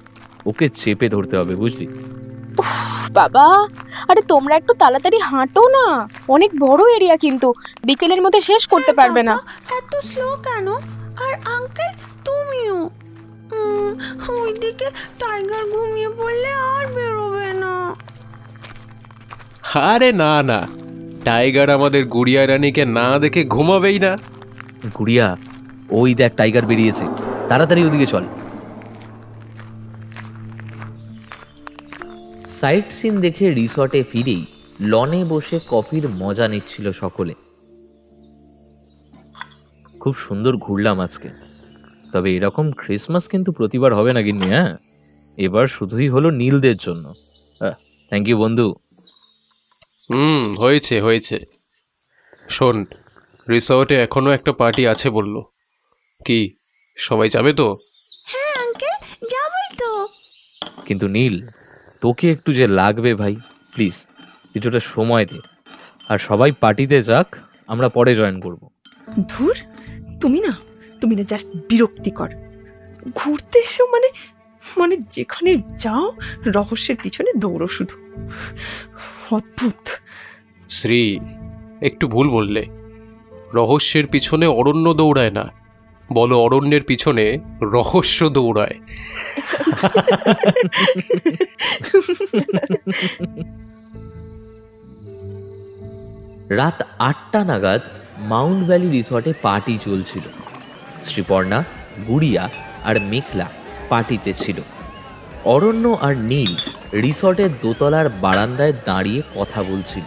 ওকে চেপে ধরতে হবে বুঝলি। বাবা, আরে তোমরা একটু তাড়াতাড়ি হাঁটো না, অনেক বড় এরিয়া, কিন্তু বিকেলের মধ্যে শেষ করতে পারবে না। এত স্লো কেন? আর আঙ্কেল তুমিও। ওইদিকে টাইগার ঘুমিয়ে পড়লে আর বেরোবে না। আরে না না, টাইগার আমাদের গুড়িয়া রানীকে না দেখে ঘুমাবেই না। গুড়িয়া, ওই দেখ টাইগার বেরিয়েছে, তাড়াতাড়ি ওদিকে চল। সাইট সিন দেখে রিসর্টে ফিরেই লনে বসে কফির মজা নিচ্ছিল সকলে। খুব সুন্দর ঘুরলাম আজকে, তবে এরকম ক্রিসমাস কিন্তু প্রতিবার হবে না গিন্নি। হ্যাঁ, এবার শুধুই হলো নীলদের জন্য। থ্যাংক ইউ বন্ধু। হয়েছে হয়েছে। শোন, রিসর্টে এখনো একটা পার্টি আছে বললো। কি সবাই যাবে তো? হ্যাঁ আঙ্কেল, যাবই তো। কিন্তু নীল, তোকে একটু যে লাগবে ভাই, প্লিজ কিছুটা সময় দে। আর সবাই পার্টিতে যাক, আমরা পরে জয়েন করব। ধুর, তুমি না জাস্ট বিরক্তিকর। ঘুরতে এসেও মানে মানে যেখানে যাও রহস্যের পিছনে দৌড়ো শুধু। অদ্ভুত। শ্রী, একটু ভুল বললে। রহস্যের পিছনে অরণ্য দৌড়ায় না, বলো অরণ্যের পিছনে রহস্য দৌড়ায়। রাত 8টা নাগাদ মাউন্ট ভ্যালি রিসর্টে পার্টি চলছিল। শ্রীপর্ণা, গুড়িয়া আর মেঘলা পার্টিতে ছিল। অরণ্য আর নীল রিসর্টের দোতলার বারান্দায় দাঁড়িয়ে কথা বলছিল।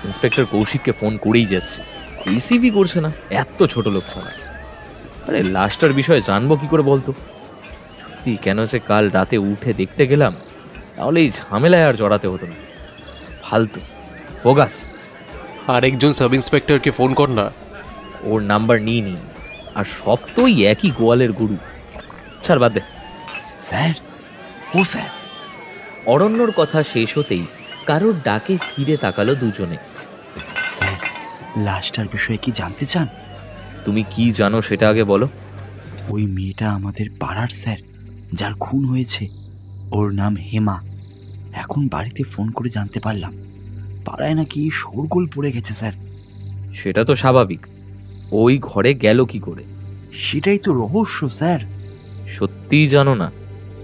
ইন্সপেক্টর কৌশিককে ফোন করেই যাচ্ছে, রিসিভই করছে না। এত ছোট লোক ছাড়া। আরে লাস্টার বিষয়ে জানবো কি করে বলতো? সত্যি কেন যে কাল রাতে উঠে দেখতে গেলাম, তাহলে এই ঝামেলায় আর জড়াতে হতো না। ফালতু ফোগাস। আর একজন সাব ইন্সপেক্টরকে ফোন কর না। ওর নাম্বার নিই নি, আর সব তোই একই গোয়ালের গুরু। ছাড়, বাদ দে। স্যার, ও স্যার। অরণ্যর কথা শেষ হতেই কারোর ডাকে ফিরে তাকালো দুজনে। স্যার, লাশটার বিষয়ে কি জানতে চান? তুমি কি জানো সেটা আগে বলো। ওই মেয়েটা আমাদের পাড়ার স্যার, যার খুন হয়েছে। ওর নাম হেমা। এখন বাড়িতে ফোন করে জানতে পারলাম পাড়ায় নাকি শোরগোল পড়ে গেছে স্যার। সেটা তো স্বাভাবিক। ওই ঘরে গেল কি করে? সেটাই তো রহস্য স্যার। সত্যিই জানো না?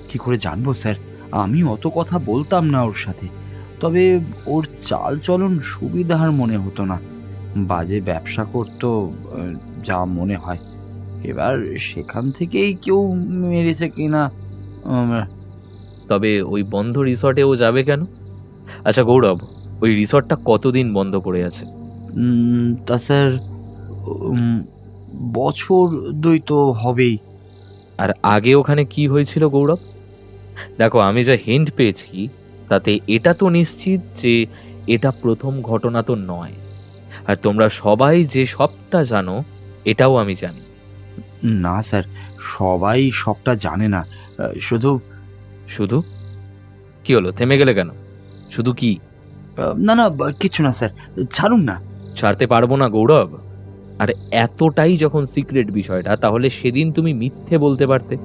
কি করে জানবো স্যার, আমি অত কথা বলতাম না ওর সাথে। তবে ওর চাল চলন সুবিধার মনে হতো না। বাজে ব্যবসা করতো যা মনে হয়। এবার সেখান থেকেই কেউ মেরেছে কিনা। তবে ওই বন্ধ রিসর্টে ও যাবে কেন? আচ্ছা গৌরব, ওই রিসর্টটা কতদিন বন্ধ পড়ে আছে? তা স্যার, বছর 2 তো হবেই। আর আগে ওখানে কি হয়েছিল গৌরব? দেখো, আমি যা হিন্ট পেয়েছি তাতে এটা তো নিশ্চিত যে এটা প্রথম ঘটনা তো নয়। আর তোমরা সবাই যে সবটা জানো এটাও আমি জানি। না স্যার, সবাই সবটা জানে না। শুধু শুধু কি হলো? থেমে গেলে কেন? শুধু কি? না না, কিছু না স্যার, ছাড়ুন না। ছাড়তে পারবো না গৌরব। আর এতটাই যখন সিক্রেট বিষয়টা, তাহলে সেদিন তুমি মিথ্যে বলতে পারতে।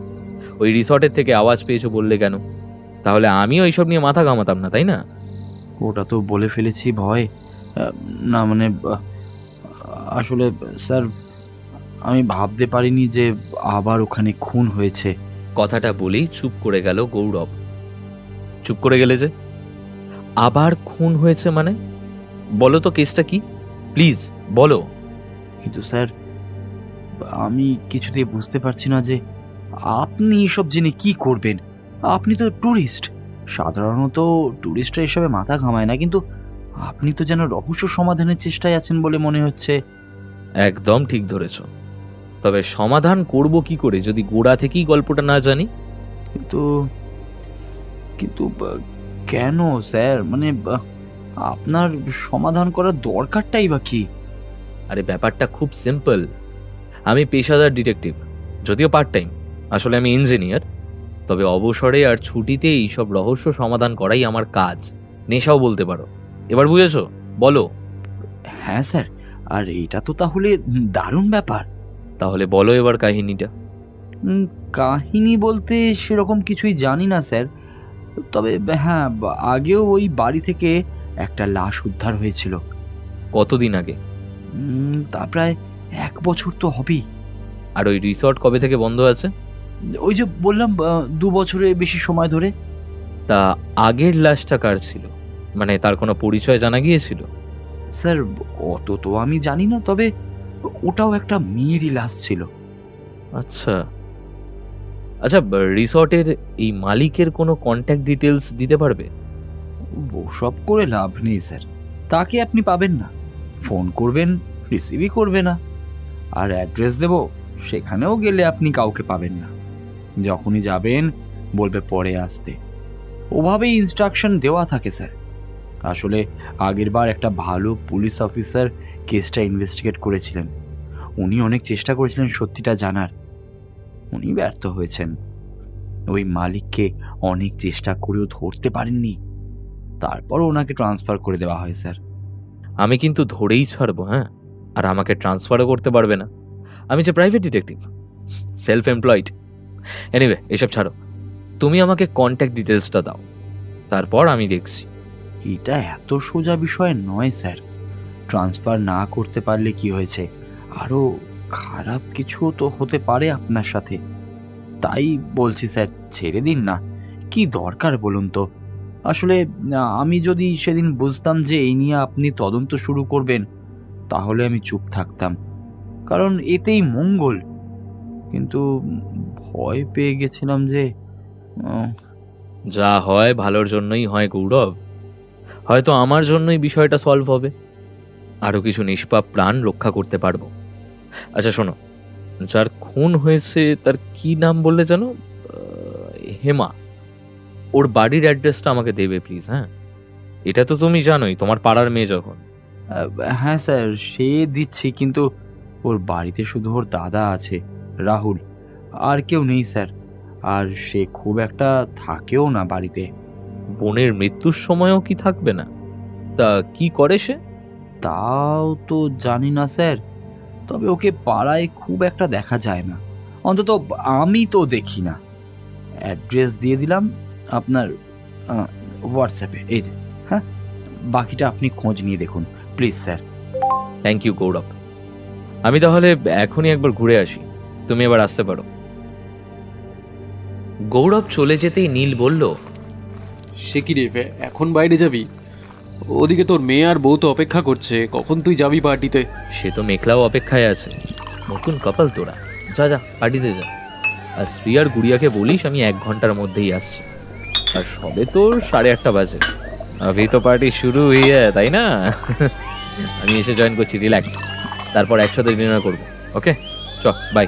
ওই রিসর্টের থেকে আওয়াজ পেয়েছো বললে কেন? তাহলে আমিও এইসব নিয়ে মাথা ঘামাতাম না, তাই না? ওটা তো বলে ফেলেছি ভয়। না মানে আসলে স্যার, আমি ভাবতে পারিনি যে আবার ওখানে খুন হয়েছে। কথাটা বলেই চুপ করে গেল গৌরব। চুপ করে গেলে যে? আবার খুন হয়েছে মানে? বলো তো কেসটা কি, প্লিজ বলো। কিন্তু স্যার, আমি কিছুতেই বুঝতে পারছি না যে আপনি এসব জেনে কি করবেন। আপনি তো ট্যুরিস্ট। সাধারণত ট্যুরিস্টরা এসবে মাথা ঘামায় না, কিন্তু আপনি তো যেন রহস্য সমাধানের চেষ্টায় আছেন বলে মনে হচ্ছে। একদম ঠিক ধরেছ। তবে সমাধান করব কি করে যদি গোড়া থেকেই গল্পটা না জানি? কিন্তু কিন্তু কেন স্যার? মানে আপনার সমাধান করার দরকারটাই বা কি? আরে ব্যাপারটা খুব সিম্পল। আমি পেশাদার ডিটেকটিভ, যদিও পার্ট টাইম। আসলে আমি ইঞ্জিনিয়ার। তবে অবসরে আর ছুটিতে এইসব রহস্য সমাধান করাই আমার কাজ, নেশাও বলতে পারো। এবার বুঝেছো? বলো। হ্যাঁ স্যার, আর এটা তো তাহলে দারুণ ব্যাপার। তাহলে বলো এবার কাহিনীটা। কাহিনী বলতে সেরকম কিছুই জানি না স্যার। তবে হ্যাঁ, আগেও ওই বাড়ি থেকে একটা লাশ উদ্ধার হয়েছিল। কতদিন আগে? তা প্রায় 1 বছর তো হবেই। আর ওই রিসর্ট কবে থেকে বন্ধ আছে? ওই যে বললাম, 2 বছরের বেশি সময় ধরে। তা আগের লাশটা কার ছিল? মানে তার কোনো পরিচয় জানা গিয়েছিল? স্যার, অত তো আমি জানি না, তবে ওটাও একটা মেয়েরই লাশ ছিল। আচ্ছা আচ্ছা, রিসর্টের এই মালিকের কোনো কন্ট্যাক্ট ডিটেলস দিতে পারবে? সব করে লাভ নেই স্যার, তাকে আপনি পাবেন না। ফোন করবেন, রিসিভই করবে না। আর অ্যাড্রেস দেব, সেখানেও গেলে আপনি কাউকে পাবেন না। যখনই যাবেন বলবে পরে আসতে। ওভাবেই ইনস্ট্রাকশন দেওয়া থাকে স্যার। আসলে আগেরবার একটা ভালো পুলিশ অফিসার কেসটা ইনভেস্টিগেট করেছিলেন। উনি অনেক চেষ্টা করেছিলেন সত্যিটা জানার, উনি ব্যর্থ হয়েছেন। ওই মালিককে অনেক চেষ্টা করেও ধরতে পারেননি, তারপর ওনাকে ট্রান্সফার করে দেওয়া হয় স্যার। আমি কিন্তু ধরেই ছাড়বো, হ্যাঁ? আর আমাকে ট্রান্সফারও করতে পারবে না। আমি যে private detective, self employed. Anyway, এসব ছাড়ো, তুমি আমাকে কন্ট্যাক্ট ডিটেলসটা দাও, তারপর আমি দেখছি। এটা এত সোজা বিষয় নয় স্যার। ট্রান্সফার না করতে পারলে কি হয়েছে, আরও খারাপ কিছু তো হতে পারে আপনার সাথে। তাই বলছি স্যার, ছেড়ে দিন না। কি দরকার বলুন তো? আসলে আমি যদি সেদিন বুঝতাম যে এই নিয়ে আপনি তদন্ত শুরু করবেন, তাহলে আমি চুপ থাকতাম, কারণ এতেই মঙ্গল। কিন্তু ভয় পেয়ে গেছিলাম যে যা হয় ভালোর জন্যই হয় গৌরব। হয়তো আমার জন্যই বিষয়টা সলভ হবে, আরও কিছু নিষ্পাপ প্রাণ রক্ষা করতে পারবো। আচ্ছা শোনো, যার খুন হয়েছে তার কি নাম বললে জানো? হেমা। ওর বাড়ির অ্যাড্রেসটা আমাকে দেবে প্লিজ। হ্যাঁ, এটা তো তুমি জানোই, তোমার পাড়ার মেয়ে যখন। হ্যাঁ স্যার, সে দিচ্ছি, কিন্তু ওর বাড়িতে শুধু ওর দাদা আছে, রাহুল, আর কেউ নেই স্যার। আর সে খুব একটা থাকেও না বাড়িতে। বোনের মৃত্যুর সময়ও কি থাকবে না? তা কি করে সে? তাও তো জানি না স্যার, তবে ওকে পাড়ায় খুব একটা দেখা যায় না, অন্তত আমি তো দেখি না। অ্যাড্রেস দিয়ে দিলাম আপনার হোয়াটসঅ্যাপে, এই যে। হ্যাঁ, বাকিটা আপনি খোঁজ নিয়ে দেখুন প্লিজ স্যার। থ্যাংক ইউ গৌরব। আমি তাহলে এখনই একবার ঘুরে আসি, তুমি এবার আসতে পারো। গৌরব চলে যেতেই নীল বলল, সে কি রে, এখন বাইরে যাবি? ওদিকে তোর মেয়ে আর বউ তো অপেক্ষা করছে, কখন তুই যাবি পার্টিতে? সে তো মেঘলাও অপেক্ষায় আছে। নতুন কাপাল তোরা, যা যা পার্টিতে যা। আর শ্রী আর গুড়িয়াকে বলিস আমি 1 ঘন্টার মধ্যেই আসছি। আর সবে তোর 8:30 বাজে, আভি তো পার্টি শুরু হয়ে, তাই না? আমি এসে জয়েন করছি, রিল্যাক্স। তারপর একসাথে ডিনার করবো। ওকে, চ, বাই।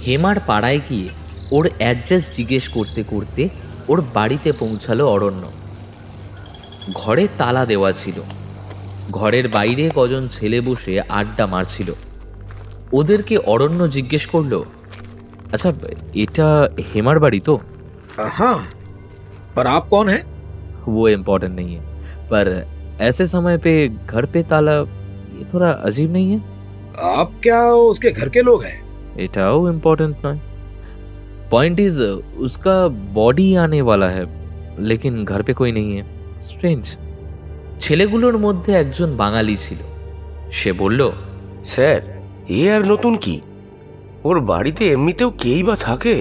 হেমার পাড়ায় গিয়ে ওর অ্যাড্রেস জিজ্ঞেস করতে করতে ওর বাড়িতে পৌঁছালো অরণ্য। ঘরে তালা দেওয়া ছিল। ঘরের বাইরে কজন ছেলে বসে আড্ডা মারছিল। ওদেরকে অরণ্য জিজ্ঞেস করলো, अच्छा এটা हेमर बाड़ी तो? हाँ, पर आप कौन है? वो इम्पोर्टेंट नहीं है, पर ऐसे समय पे घर पे ताला, ये थोड़ा अजीब नहीं है? आप क्या उसके घर के लोग हैं? এটাও ইম্পর্টেন্ট নয়। पॉइंट इज उसका बॉडी आने वाला है, लेकिन घर पे कोई नहीं है। स्ट्रेंज। ছেলেগুলোর মধ্যে একজন বাঙালি ছিল। সে বলল, স্যার, এ আর নতুন কি? ওর বাড়িতে এমনিতেও কেই বা থাকে?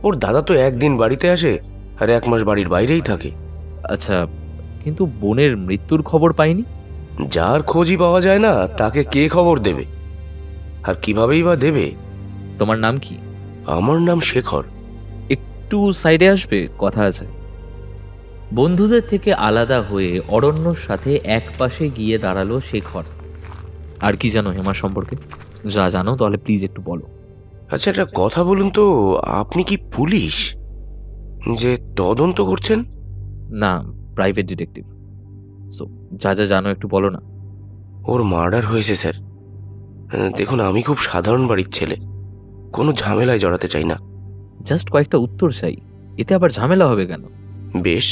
ওর দাদা তো একদিন বাড়িতে আসে আর 1 মাস বাড়ির বাইরেই থাকে। আচ্ছা, কিন্তু বোনের মৃত্যুর খবর পাইনি? যার খোঁজই পাওয়া যায় না তাকে কে খবর দেবে, আর কিভাবেই বা দেবে? তোমার নাম কি? আমার নাম শেখর। একটু সাইডে আসবে, কথা আছে। বন্ধুদের থেকে আলাদা হয়ে অরণ্যর সাথে এক পাশে গিয়ে দাঁড়ালো শেখর। আর কি জানো হেমা সম্পর্কে? যা জানো তাহলে প্লিজ একটু বলো। আচ্ছা, একটা কথা বলুন তো, আপনি কি পুলিশ যে তদন্ত করছেন? না, প্রাইভেট ডিটেকটিভ। সো যা যা জানো একটু বলো না। ওর মার্ডার হয়েছে স্যার। দেখুন, আমি খুব সাধারণ বাড়ির ছেলে, কোনো ঝামেলায় জড়াতে চাই না। জাস্ট কয়েকটা উত্তর চাই, এতে আবার ঝামেলা হবে কেন? বেশ,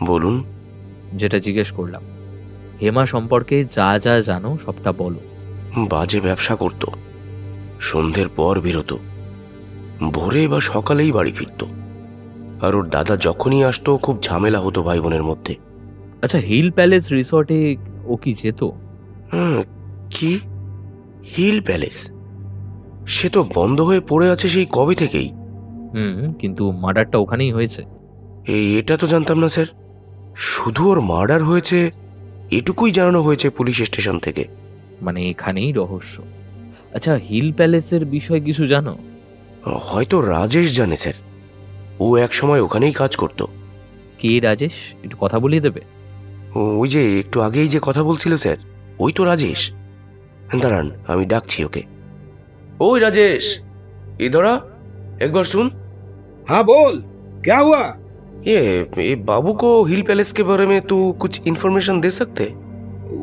বলুন। যেটা জিজ্ঞেস করলাম, হেমা সম্পর্কে যা যা জানো সবটা বলো। বাজে ব্যবসা করত, সন্ধ্যের পর বেরোতো, ভোরে বা সকালেই বাড়ি ফিরত। আর ওর দাদা যখনই আসতো খুব ঝামেলা হতো ভাই বোনের মধ্যে। আচ্ছা, হিল প্যালেস রিসর্টে ও কি যেত? কি হিল প্যালেস? সে তো বন্ধ হয়ে পড়ে আছে সেই কবে থেকেই। কিন্তু মার্ডারটা ওখানেই হয়েছে। এটা তো জানতাম না স্যার। শুধু ওর মার্ডার হয়েছে এটুকুই জানানো হয়েছে পুলিশ স্টেশন থেকে। মানে এখানেই রহস্য। আচ্ছা, হিল প্যালেসের বিষয়ে কিছু জানো? হয়তো রাজেশ জানে স্যার, ও এক সময় ওখানেই কাজ করত। কে রাজেশ? একটু কথা বলিয়ে দেবে? ওই যে একটু আগেই যে কথা বলছিল স্যার, ওই তো রাজেশ। দাঁড়ান, আমি ডাকছি ওকে। ওই রাজেশ, ইধরা একবার শুন। हाँ बोल, क्या हुआ? ये बाबू को हिल पैलेस के बारे में तू कुछ इन्फॉर्मेशन दे सकते?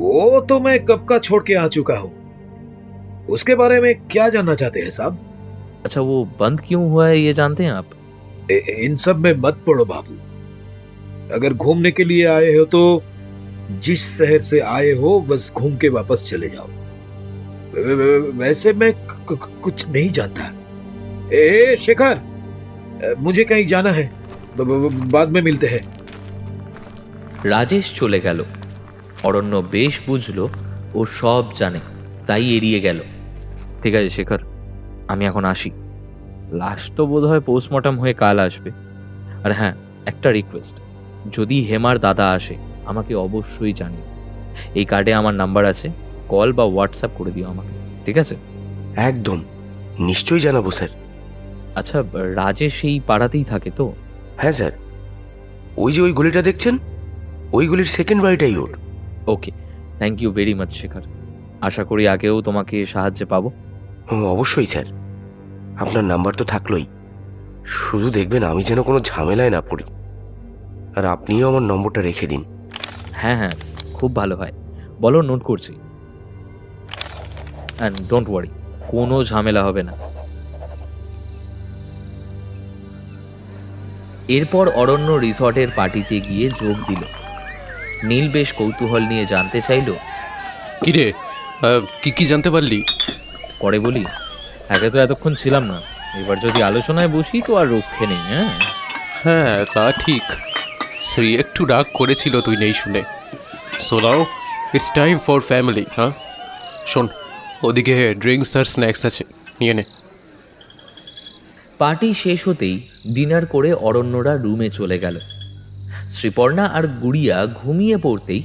वो तो मैं कब का छोड़ के आ चुका हूँ। उसके बारे में क्या जानना चाहते हैं साहब? अच्छा, वो बंद क्यों हुआ है ये जानते हैं आप? इन सब में मत पड़ो बाबू। अगर घूमने के लिए आए हो तो जिस शहर से आए हो बस घूम के वापस चले जाओ। वैसे मैं कुछ नहीं जानता। ए शेखर, मुझे कहीं जाना है, बाद में मिलते हैं। রাজেশ চলে গেল। অরণ্য বেশ বুঝলো ও সব জানে, তাই এড়িয়ে গেল। ঠিক আছে শেখর, আমি এখন আসি। লাশ তো বোধহয় পোস্টমর্টম হয়ে কাল আসবে। আর হ্যাঁ, একটা রিকোয়েস্ট, যদি হেমার দাদা আসে আমাকে অবশ্যই জানিও। এই কার্ডে আমার নাম্বার আছে, কল বা হোয়াটসঅ্যাপ করে দিও আমাকে, ঠিক আছে? একদম, নিশ্চয়ই জানাবো স্যার। আচ্ছা, রাজেশ এই পাড়াতেই থাকে তো? হ্যাঁ স্যার, ওই যে ওই গলিটা দেখছেন, ওই গলির সেকেন্ড বাড়িটাই ওর। Okay, thank you very much Shekhar. আশা করি আগেও তোমাকে সাহায্যে পাবো। অবশ্যই স্যার, আপনার নাম্বার তো থাকলোই। শুধু দেখবেন আমি যেন কোনো ঝামেলায় না পড়ি, আর আপনিও আমার নম্বরটা রেখে দিন। হ্যাঁ হ্যাঁ, খুব ভালো হয়। বলো, নোট করছি। অ্যান্ড ডোন্ট ওয়ারি, কোনো ঝামেলা হবে না। এরপর অরণ্য রিসর্টের পার্টিতে গিয়ে যোগ দিল। নীল বেশ কৌতূহল নিয়ে জানতে চাইল, কিরে কি জানতে পারলি? পরে বলি, আগে তো এতক্ষণ ছিলাম না, এবার যদি আলোচনায় বসি তো আর রক্ষে নেই। হ্যাঁ হ্যাঁ, তা ঠিক। শ্রী একটু রাগ করেছিল তুই নেই শুনে। So now it's time for family. হ্যাঁ শোন, ওদিকে ড্রিঙ্কস আর স্ন্যাক্স আছে, নিয়ে নে। পার্টি শেষ হতেই ডিনার করে অরণ্যরা রুমে চলে গেল। শ্রীপর্ণা আর গুড়িয়া ঘুমিয়ে পড়তেই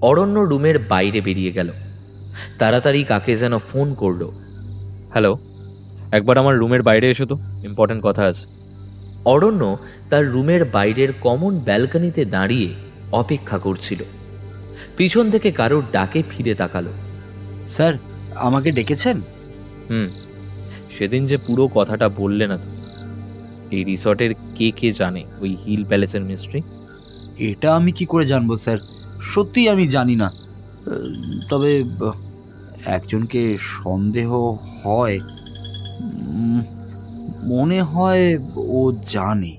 অরণ্য রুমের বাইরে বেরিয়ে গেল। তাড়াতাড়ি কাকে যেন ফোন করলো। হ্যালো, একবার আমার রুমের বাইরে এসো তো, ইম্পর্টেন্ট কথা আছে। অরণ্য তার রুমের বাইরের কমন ব্যালকনিতে দাঁড়িয়ে অপেক্ষা করছিল। পিছন থেকে কারোর ডাকে ফিরে তাকালো। স্যার, আমাকে ডেকেছেন? সেদিন যে পুরো কথাটা বললে না তো, এই রিসর্টের কে জানে ওই হিল প্যালেসের মিস্ট্রি? এটা আমি কি করে জানবো স্যার, সত্যি আমি জানি না। তবে একজনকে সন্দেহ হয়, মনে হয় ও জানে।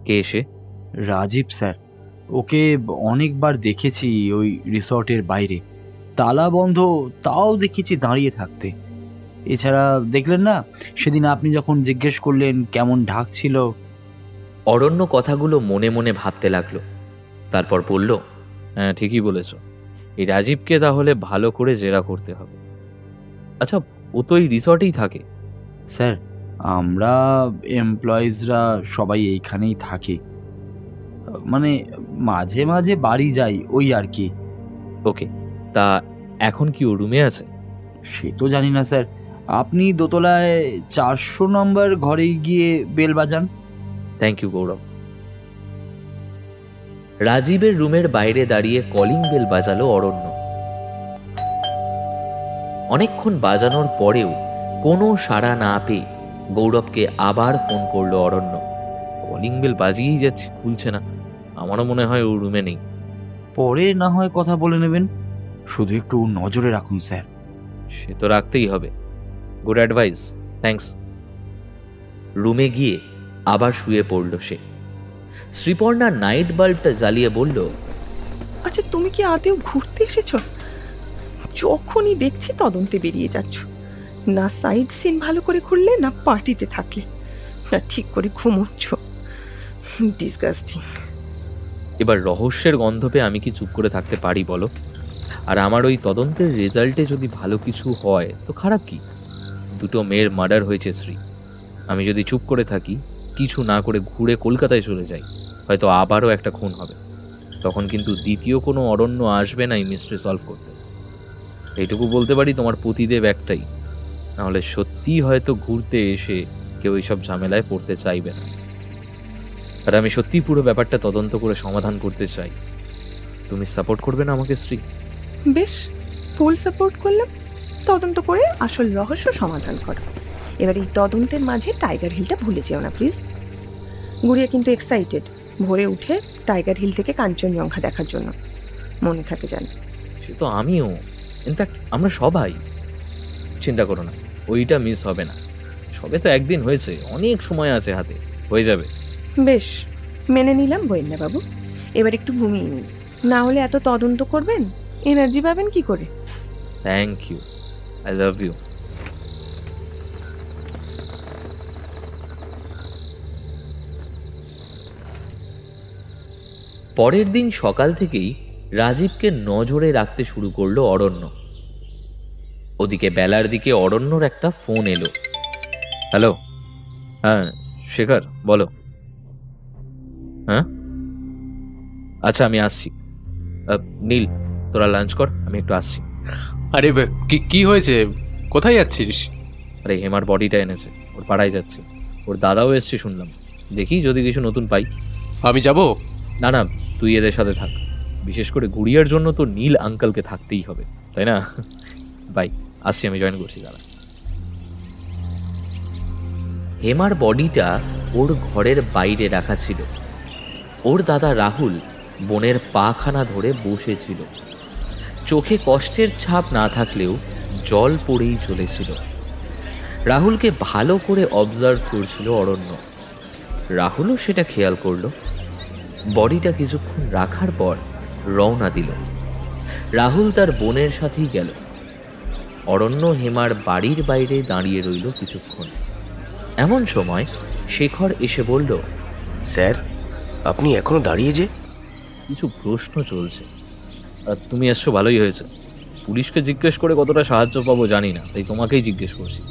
কে সে? রাজীব স্যার, ওকে অনেকবার দেখেছি ওই রিসর্টের বাইরে, তালা বন্ধ, তাও দেখেছি দাঁড়িয়ে থাকতে। এছাড়া দেখলেন না সেদিন আপনি যখন জিজ্ঞেস করলেন কেমন ঢাক ছিল। অরণ্য কথাগুলো মনে মনে ভাবতে লাগলো। তারপর বলল, হ্যাঁ ঠিকই বলেছ, এই রাজীবকে তাহলে ভালো করে জেরা করতে হবে। আচ্ছা, ও তো এই রিসর্টেই থাকে? স্যার, আমরা এমপ্লয়িজরা সবাই এইখানেই থাকি, মানে মাঝে মাঝে বাড়ি যাই, ওই আর কি। ওকে, তা এখন কি ও রুমে আছে? সে তো জানি না স্যার। আপনি দোতলায় 400 নম্বর ঘরে গিয়ে বেল বাজান। থ্যাংক ইউ গৌরব। রাজীবের রুমের বাইরে দাঁড়িয়ে কলিং বেল বাজালো অরণ্য। অনেকক্ষণ বাজানোর পরেও কোনো সাড়া না পেয়ে গৌরবকে আবার ফোন করলো অরণ্য। কলিং বেল বাজিয়েই যাচ্ছি, খুলছে না। আমারও মনে হয় ও রুমে নেই। পরে না হয় কথা বলে নেবেন, শুধু একটু নজরে রাখুন স্যার। সে তো রাখতেই হবে। Good advice, thanks. রুমে গিয়ে আবার শুয়ে পড়ল সে। শ্রীপর্ণা নাইট বাল্বটা জ্বালিয়ে বলল, আচ্ছা তুমি কি আদেও ঘুরতে এসেছো? যখনই দেখছি তদন্তে বেরিয়ে যাচ্ছ, না সাইড সিন ভালো করে ঘুরলে, না পার্টিতে থাকলে, না ঠিক করে ঘুমোচ্ছ। ডিসগাস্টিং। এবার রহস্যের গন্ধ পেয়ে আমি কি চুপ করে থাকতে পারি বলো? আর আমার ওই তদন্তের রেজাল্টে যদি ভালো কিছু হয় তো খারাপ কি? দুটো মেয়ের মার্ডার হয়েছে শ্রী। আমি যদি চুপ করে থাকি, কিছু না করে ঘুরে কলকাতায় চলে যাই, হয়তো আবারও একটা খুন হবে। তখন কিন্তু দ্বিতীয় কোনো অরণ্য আসবে না এই মিস্ট্রি সলভ করতে। এইটুকু বলতে পারি, তোমার পতিদেব একটাই, নাহলে সত্যিই হয়তো ঘুরতে এসে কেউ এইসব ঝামেলায় পড়তে চাইবে না। আর আমি সত্যিই পুরো ব্যাপারটা তদন্ত করে সমাধান করতে চাই। তুমি সাপোর্ট করবে না আমাকে শ্রী? বেশ, ফুল সাপোর্ট করলাম। তদন্ত করে আসল রহস্য সমাধান করো। এবার এই তদন্তের মাঝে টাইগার হিলটা ভুলে যেও না প্লিজ। গুড়িয়া কিন্তু এক্সাইটেড ভোরে উঠে টাইগার হিল থেকে কাঞ্চনজঙ্ঘা দেখার জন্য। মনে থাকে জানি। সে তো আমিও, ইনফ্যাক্ট আমরা সবাই। চিন্তা করো না, ওইটা মিস হবে না। সবে তো একদিন হয়েছে, অনেক সময় আছে হাতে, হয়ে যাবে। বেশ, মেনে নিলাম গোয়েন্দাবাবু। এবার একটু ঘুমিয়ে নিন, না হলে এত তদন্ত করবেন, এনার্জি পাবেন কি করে? Thank you, I love you. পরের দিন সকাল থেকেই রাজীবকে নজরে রাখতে শুরু করলো অরণ্য। ওদিকে বেলার দিকে অরণ্যর একটা ফোন এলো। হ্যালো, হ্যাঁ শেখর বলো। হ্যাঁ আচ্ছা, আমি আসছি। নীল, তোরা লাঞ্চ কর, আমি একটু আসছি। আরে কি হয়েছে, কোথায় যাচ্ছিস? আরে হেমার বডিটা এনেছে, ওর পাড়ায় যাচ্ছে। ওর দাদাও এসছে শুনলাম, দেখি যদি কিছু নতুন পাই। আমি যাব? না না, তুই এদের সাথে থাক। বিশেষ করে গুড়িয়ার জন্য তো নীল আঙ্কেলকে থাকতেই হবে, তাই না? বাই, আসছি, আমি জয়েন করছি। দাদা, হেমার বডিটা ওর ঘরের বাইরে রাখা ছিল। ওর দাদা রাহুল বোনের পাখানা ধরে বসেছিল। চোখে কষ্টের ছাপ না থাকলেও জল পড়েই চলেছিল। রাহুলকে ভালো করে অবজার্ভ করছিল অরণ্য। রাহুলও সেটা খেয়াল করলো। বডিটা কিছুক্ষণ রাখার পর রওনা দিল। রাহুল তার বোনের সাথেই গেল। অরণ্য হেমার বাড়ির বাইরে দাঁড়িয়ে রইল কিছুক্ষণ। এমন সময় শেখর এসে বলল, স্যার আপনি এখনো দাঁড়িয়ে যে? কিছু প্রশ্ন চলছে। আর তুমি এসছো, ভালোই হয়েছে। পুলিশকে জিজ্ঞেস করে কতটা সাহায্য পাবো জানি না, তাই তোমাকেই জিজ্ঞেস করছি।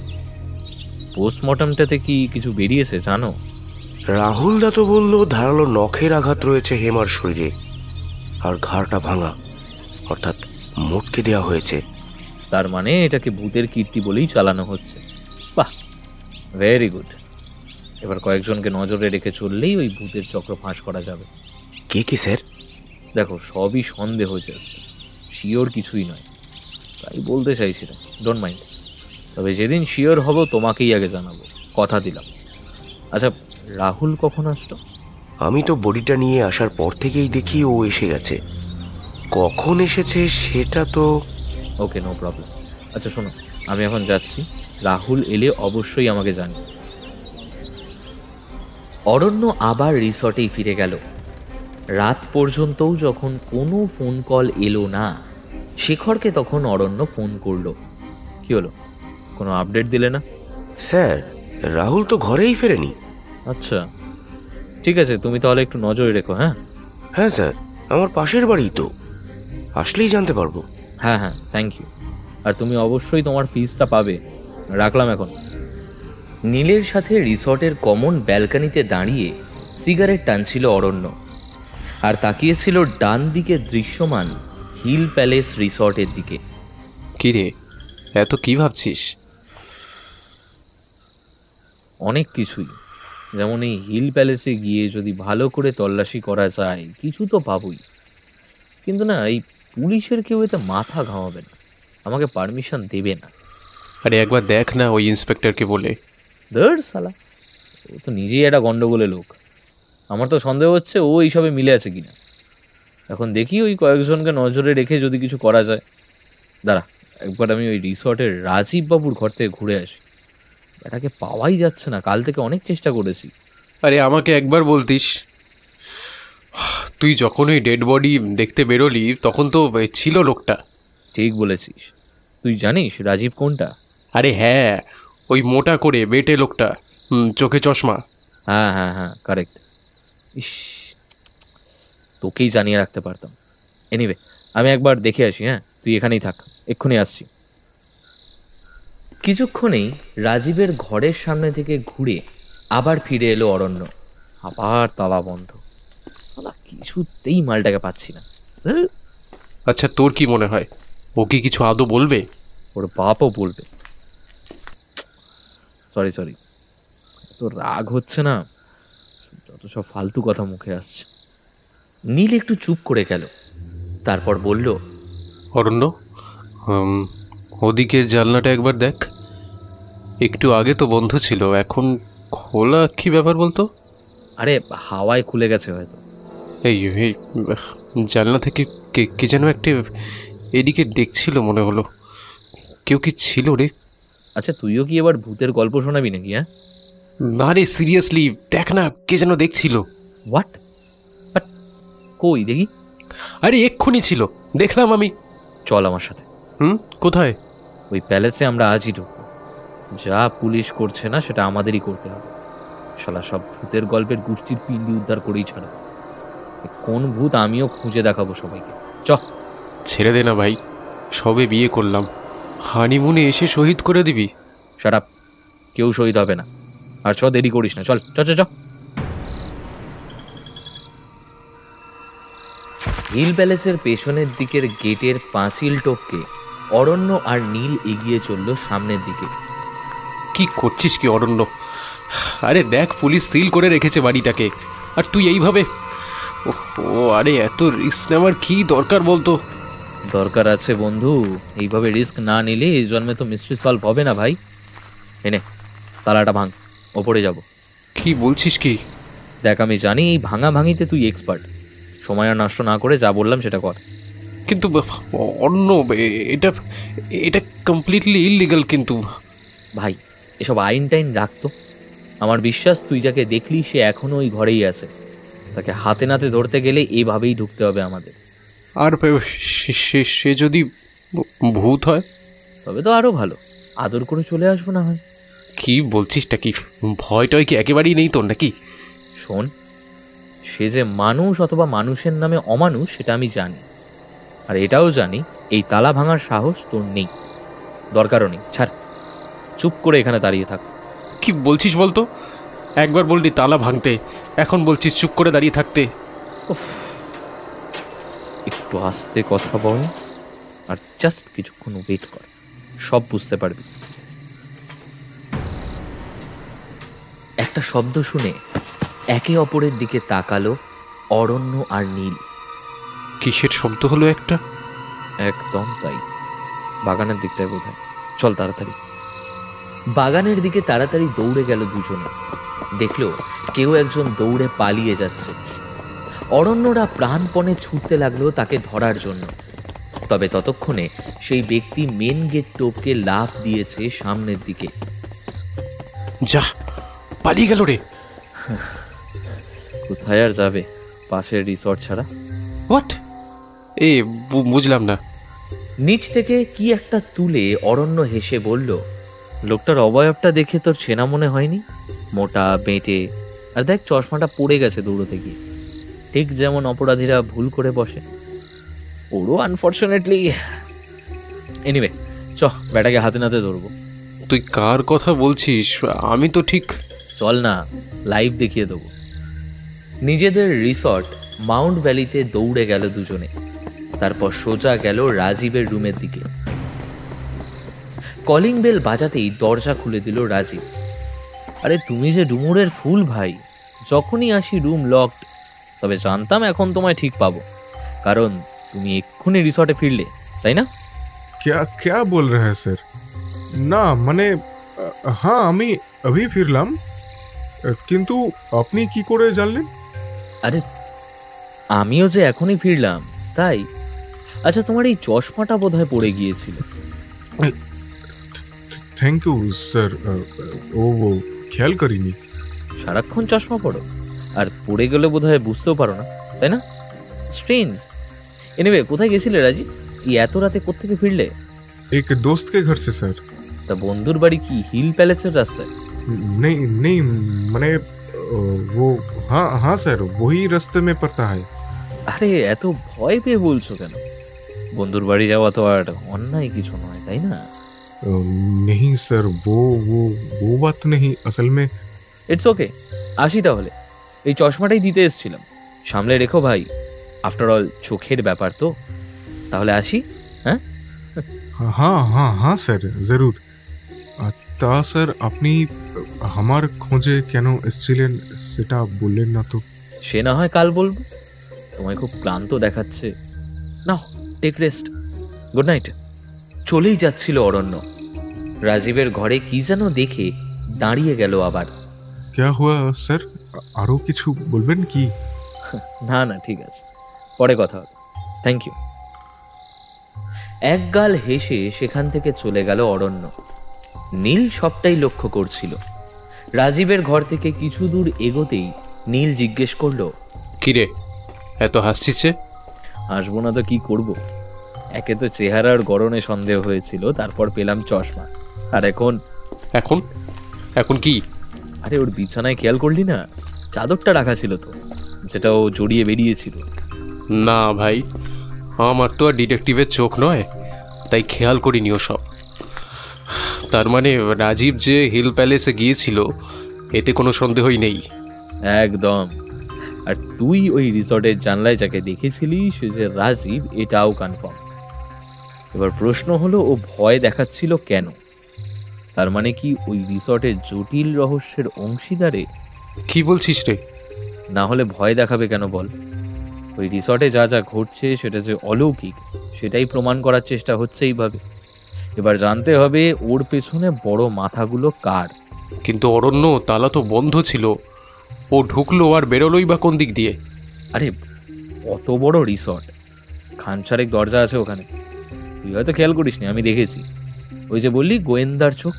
পোস্টমর্টমটাতে কি কিছু বেরিয়েছে জানো? রাহুল দা তো বললো ধারালো নখের আঘাত রয়েছে হেমার শরীরে, আর ঘাড়টা ভাঙা, অর্থাৎ মোটকে দেওয়া হয়েছে। তার মানে এটাকে ভূতের কীর্তি বলেই চালানো হচ্ছে। বাহ, ভেরি গুড। এবার কয়েকজনকে নজরে রেখে চললেই ওই ভূতের চক্র ফাঁস করা যাবে। কে কি স্যার? দেখো, সবই সন্দেহ, জাস্ট শিওর কিছুই নয়, তাই বলতে চাইছিলাম। Don't mind. তবে যেদিন শিওর হব তোমাকেই আগে জানাবো, কথা দিলাম। আচ্ছা, রাহুল কখন আসলো? আমি তো বডিটা নিয়ে আসার পর থেকেই দেখি ও এসে গেছে। কখন এসেছে সেটা তো... ওকে, নো প্রবলেম। আচ্ছা শোনো, আমি এখন যাচ্ছি। রাহুল এলে অবশ্যই আমাকে জানিও। অরণ্য আবার রিসর্টেই ফিরে গেল। রাত পর্যন্তও যখন কোনো ফোন কল এলো না, শেখরকে তখন অরণ্য ফোন করলো। কি হলো, কোনো আপডেট দিলে না? স্যার রাহুল তো ঘরেই ফেরেনি। আচ্ছা ঠিক আছে, তুমি তাহলে একটু নজরে রেখো। হ্যাঁ হ্যাঁ স্যার, আমার পাশের বাড়ি তো, আসলেই জানতে পারবো। হ্যাঁ হ্যাঁ, থ্যাংক ইউ। আর তুমি অবশ্যই তোমার ফিজটা পাবে। রাখলাম এখন। নীলের সাথে রিসর্টের কমন ব্যালকানিতে দাঁড়িয়ে সিগারেট টানছিল অরণ্য, আর তাকিয়েছিল ডান দিকে দৃশ্যমান হিল প্যালেস রিসর্টের দিকে। কি রে, এত কি ভাবছিস? অনেক কিছুই। যেমন এই হিল প্যালেসে গিয়ে যদি ভালো করে তল্লাশি করা যায়, কিছু তো পাবই। কিন্তু না, এই পুলিশের কেউ এতে মাথা ঘামাবে না, আমাকে পারমিশন দেবে না। আরে একবার দেখ না ওই ইন্সপেক্টরকে বলে। ধর শালা, ও তো নিজেই একটা গন্ডগোলের লোক। আমার তো সন্দেহ হচ্ছে ও এইসবে মিলে আছে কিনা। এখন দেখি ওই কয়েকজনকে নজরে রেখে যদি কিছু করা যায়। দাঁড়া, একবার আমি ওই রিসর্টের রাজীব বাবুর ঘর থেকে ঘুরে আসি। এটাকে পাওয়াই যাচ্ছে না, কাল থেকে অনেক চেষ্টা করেছি। আরে আমাকে একবার বলতিস। তুই যখন ওই ডেড বডি দেখতে বেরোলি তখন তো ছিল লোকটা। ঠিক বলেছিস। তুই জানিস রাজীব কোনটা? আরে হ্যাঁ, ওই মোটা করে বেটে লোকটা, চোখে চশমা। হ্যাঁ হ্যাঁ হ্যাঁ, কারেক্ট। ইস, তোকেই জানিয়ে রাখতে পারতাম। এনিওয়ে, আমি একবার দেখে আসি। হ্যাঁ, তুই এখানেই থাক, এক্ষুনি আসছি। কিছুক্ষণেই রাজীবের ঘরের সামনে থেকে ঘুরে আবার ফিরে এলো অরণ্য। আবার তালা বন্ধ। শালা কিছুতেই মালটাকে পাচ্ছি না। আচ্ছা তোর কি মনে হয়, ও কি কিছু আদৌ বলবে? ওর বাপও বলবে। সরি, তো রাগ হচ্ছে না, যত সব ফালতু কথা মুখে আসছে। নীল একটু চুপ করে গেল, তারপর বলল, অরণ্য, ওদিকের জানলাটা একবার দেখ। একটু আগে তো বন্ধ ছিল, এখন খোলা। কি ব্যাপার বলতো? আরে হাওয়ায় খুলে গেছে হয়তো। এই এই জানলা থেকে কে যেন একটা এদিকে দেখছিল মনে হলো। কেউ কি ছিল রে? আচ্ছা তুইও কি এবার ভূতের গল্প শোনাবি নাকি? হ্যাঁ না রে, সিরিয়াসলি দেখ না, কে যেন দেখছিল। হোয়াট? বাট কই দেখি? আরে এক্ষুনি ছিল, দেখলাম আমি। চল আমার সাথে। কোথায়? ওই প্যালেসে আমরা আজই ঢুকবো। যা পুলিশ করছে না সেটা আমাদেরই করতে হবে। শালা সব ভূতের গল্পের গোষ্ঠীর পিণ্ডি উদ্ধার করেই ছাড়া। কোন ভূত আমিও খুঁজে দেখাবো সবাইকে। চ। ছেড়ে দে না ভাই, সবে বিয়ে করলাম, হানিমুনে এসে শহীদ করে দিবি? শাট আপ, কেউ শহীদ হবে না। আর চ, দেরি করিস না, চল চ চ চ। হিল প্যালেসের পেছনের দিকের গেটের পাঁচিল টপকে অরণ্য আর নীল এগিয়ে চলল সামনের দিকে। কি করছিস কি অরণ্য? আরে দেখ, পুলিশ সিল করে রেখেছে বাড়িটাকে, আর তুই এইভাবে? ও আরে এত রিস্ক নেওয়ার কি দরকার বলতো? দরকার আছে বন্ধু, এইভাবে রিস্ক না নিলে এই জন্মে তো মিস্ট্রি সলভ হবে না ভাই। এনে তালাটা ভাঙ, ওপরে যাব। কি বলছিস কি? দেখ আমি জানি এই ভাঙা ভাঙিতে তুই এক্সপার্ট, সময় আর নষ্ট না করে যা বললাম সেটা কর। কিন্তু অন্য এটা এটা কমপ্লিটলি ইললিগাল। কিন্তু ভাই এসব আইন টাইন রাখতো। আমার বিশ্বাস তুই যাকে দেখলি সে এখনো ওই ঘরেই আছে। তাকে হাতে নাতে ধরতে গেলে এভাবেই ঢুকতে হবে আমাদের। আর সে যদি ভূত হয় তবে তো আরো ভালো, আদর করে চলে আসবো না হয়। কি বলছিসটা কি? ভয়টয় কি একেবারেই নেই তোর নাকি? শোন, সে যে মানুষ অথবা মানুষের নামে অমানুষ সেটা আমি জানি, আর এটাও জানি এই তালা ভাঙার সাহস তোর নেই। দরকারও নেই, ছাড়, চুপ করে এখানে দাঁড়িয়ে থাক। কি বলছিস বলতো? একবার বললি তালা ভাঙতে, এখন বলছিস চুপ করে দাঁড়িয়ে থাকতে। একটু আস্তে কথা বল আর জাস্ট কিছুক্ষণ ওয়েট কর, সব বুঝতে পারবি। একটা শব্দ শুনে একে অপরের দিকে তাকালো অরণ্য আর নীল। কিসের শব্দ হলো একটা? একদম তাই, বাগানের দিকটায় বোধহয়। চল তাড়াতাড়ি। বাগানের দিকে তাড়াতাড়ি দৌড়ে গেল দুজনে। দেখলো কেউ একজন দৌড়ে পালিয়ে যাচ্ছে। অরণ্যরা প্রাণপণে ছুটতে লাগলো তাকে ধরার জন্য। তবে ততক্ষণে সেই ব্যক্তি মেন গেট টপকে লাফ দিয়েছে সামনের দিকে। যা, পালিয়ে গেল রে। কোথায় আর যাবে, পাশের রিসর্ট ছাড়া। হোয়াট? এ বুঝলাম না। নিচ থেকে কি একটা তুলে অরণ্য হেসে বলল, লোকটার অবয়বটা দেখে তোর চেনা মনে হয়নি? মোটা, বেঁটে, আর দেখ চশমাটা পড়ে গেছে দৌড়তে গিয়ে, ঠিক যেমন অপরাধীরা ভুল করে বসে। ওরও আনফর্চুনেটলি। এনিওয়ে চ, ব্যাটাকে হাতে নাতে ধরবো। তুই কার কথা বলছিস? আমি তো ঠিক। চল না, লাইভ দেখিয়ে দেবো। নিজেদের রিসর্ট মাউন্ট ভ্যালিতে দৌড়ে গেল দুজনে। তারপর সোজা গেল রাজীবের রুমের দিকে। কলিং বেল বাজাতেই দরজা খুলে দিল রাজীব। আরে তুমি যে ডুমুরের ফুল ভাই, যখনই আসি রুম লকড। তবে জানতাম এখন তোমায় ঠিক পাবো, কারণ তুমি এক্ষুনি রিসর্টে ফিরলে, তাই না? क्या बोल रहे हैं सर? না মানে হ্যাঁ, আমি अभी ফিরলাম, কিন্তু আপনি কি করে জানলেন? আরে আমিও যে এখনই ফিরলাম তাই। আচ্ছা তোমার এই চশমাটা বোধহয় পড়ে গিয়েছিল। থ্যাংক ইউ স্যার, ও খেয়াল করিনি। সারাক্ষণ চশমা পড়ো আর পড়ে গেলে বোধহয় বুঝতেও পারো না, তাই না? স্ট্রেঞ্জ। এনিওয়ে কোথায় গেছিলে রাজি? এত রাতে কোত্থেকে ফিরলে? एक दोस्त के घर से सर। তা বন্ধুর বাড়ি কি হিল প্যালেসের রাস্তায়? नहीं नहीं, মানে वो हाँ हाँ सर, वही रास्ते में पड़ता है। আরে এত ভয় পেয়ে বলছো কেন? বন্ধুর বাড়ি যাওয়া তো আর অন্যায় কিছু নয়, তাই না? नहीं सर, वो बात नहीं, असल में। ইটস ওকে, আসি তাহলে। এই চশমাটাই দিতে এসেছিলাম, সামলে রেখো ভাই। আফটার অল চোখের ব্যাপার তো। তাহলে আসি। হ্যাঁ हाँ हाँ हाँ স্যার, জরুর। তা স্যার আপনি আমার খোঁজে কেন এসেছিলেন সেটা বললেন না তো? সে না হয় কাল বলবো। তোমায় খুব ক্লান্ত দেখাচ্ছে, নাও টেক রেস্ট, গুড নাইট। চলেই যাচ্ছিল অরণ্য। রাজীবের ঘরে কি যেন দেখে দাঁড়িয়ে গেল আবার। क्या हुआ सर? আরো কিছু বলবেন কি? না না, ঠিক আছে, পরে কথা হবে। Thank you. একগাল হেসে সেখান থেকে চলে গেল অরণ্য। নীল সবটাই লক্ষ্য করছিল। রাজীবের ঘর থেকে কিছু দূর এগোতেই নীল জিজ্ঞেস করলো, কিরে এত হাসছিস? আসবো না তো কি করব? একে তো চেহারার গড়নে সন্দেহ হয়েছিল, তারপর পেলাম চশমা, আর এখন এখন এখন কি? আরে ওর বিছানায় খেয়াল করলি না? চাদরটা রাখা ছিল তো, যেটা ও জড়িয়ে বেরিয়েছিল। না ভাই, আমার তো আর ডিটেকটিভের চোখ নয়, তাই খেয়াল করিনি সব। তার মানে রাজীব যে হিল প্যালেসে গিয়েছিল এতে কোনো সন্দেহই নেই। একদম। আর তুই ওই রিসর্টের জানলায় যাকে দেখেছিলি সে যে রাজীব, এটাও কনফার্ম। এবার প্রশ্ন হলো, ও ভয় দেখাচ্ছিল কেন? তার মানে কি ওই রিসর্টের জটিল রহস্যের অংশীদারে? কি বলছিস রে? না হলে ভয় দেখাবে কেন বল? ওই রিসর্টে যা যা ঘটছে সেটা যে অলৌকিক, সেটাই প্রমাণ করার চেষ্টা হচ্ছে এইভাবে। এবার জানতে হবে ওর পেছনে বড় মাথাগুলো কার। কিন্তু অরণ্য, তালা তো বন্ধ ছিল, ও ঢুকলো আর বেরোলোই বা কোন দিক দিয়ে? আরে অত বড় রিসর্ট, খানচারেক দরজা আছে ওখানে, তুই হয়তো খেয়াল করিসনি, আমি দেখেছি। ওই যে বললি গোয়েন্দার চোখ,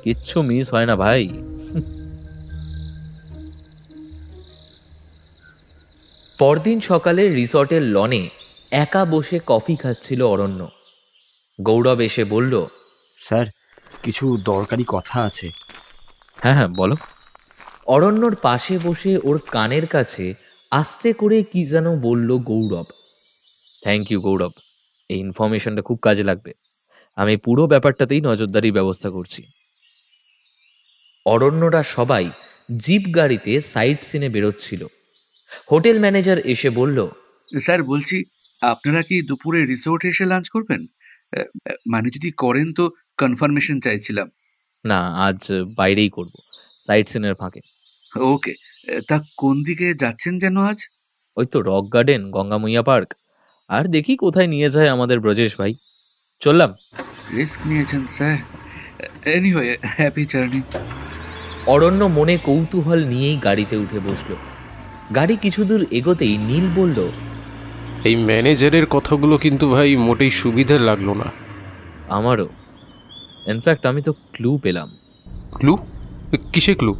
কিচ্ছু মিস হয় না ভাই। পরদিন সকালে রিসর্টের লনে একা বসে কফি খাচ্ছিল অরণ্য। গৌরব এসে বলল, স্যার কিছু দরকারি কথা আছে। হ্যাঁ হ্যাঁ বলো। অরণ্যর পাশে বসে ওর কানের কাছে আস্তে করে কি যেন বলল গৌরব। থ্যাংক ইউ গৌরব, এই ইনফরমেশনটা খুব কাজে লাগবে। আমি পুরো ব্যাপারটাতেই নজরদারির ব্যবস্থা করছি। অরণ্যরা সবাই জিপ গাড়িতে সাইট সিনে বেরোচ্ছিল। হোটেল ম্যানেজার এসে বলল, স্যার বলছি, আপনারা কি দুপুরে রিসোর্টে এসে লাঞ্চ করবেন? মানে যদি করেন তো কনফার্মেশন চাইছিলাম। না, আজ বাইরেই করব, সাইট সিনের ফাঁকে। ওকে, তা কোন দিকে যাচ্ছেন যেন আজ? ওই তো রক গার্ডেন, গঙ্গামইয়া পার্ক, আর দেখি কোথায় নিয়ে যায় আমাদের ব্রজেশ ভাই। চললাম। রিস্ক নিয়েছেন sir. Anyway, happy journey. Aranya মনে কৌতূহল নিয়েই গাড়িতে উঠে বসল। গাড়ি কিছু দূর এগোতেই নীল বলল, এই ম্যানেজারের কথাগুলো কিন্তু ভাই মোটেই সুবিধার লাগলো না। আমারও। ইনফ্যাক্ট আমি তো ক্লু পেলাম। ক্লু? কিসে ক্লু?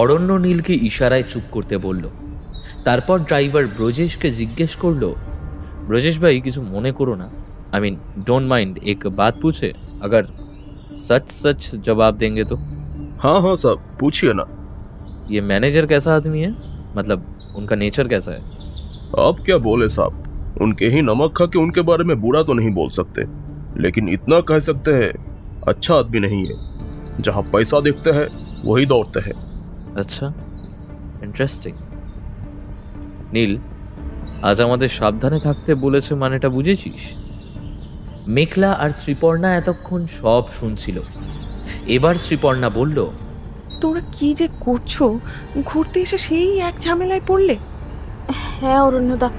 অরণ্য নীলকে ইশারায় চুপ করতে বলল। তারপর ড্রাইভার ব্রজেশকে জিজ্ঞেস করলো, ব্রজেশ ভাই কিছু মনে করো না, आई मीन डोंट माइंड, एक बात पूछे? अगर सच सच जवाब देंगे तो? हाँ हाँ साहब, पूछिए ना। ये मैनेजर कैसा आदमी है, मतलब उनका नेचर कैसा है? आप क्या बोले साहब, उनके ही नमक खा के उनके बारे में बुरा तो नहीं बोल सकते, लेकिन इतना कह सकते हैं अच्छा आदमी नहीं है। जहाँ पैसा देखते हैं वही दौड़ते हैं। अच्छा, इंटरेस्टिंग। নীল, আজ আমাদের সাবধানে থাকতে বলেছে, মানেটা বুঝেছিস? মেঘলা আর শ্রীপর্ণা এতক্ষণ সব শুনছিল। এবার শ্রীপর্ণা বলল, তোমরা কি যে করছো, ঘুরতে এসে সেই এক ঝামেলায় পড়লে। হ্যাঁ অরণ্যদা,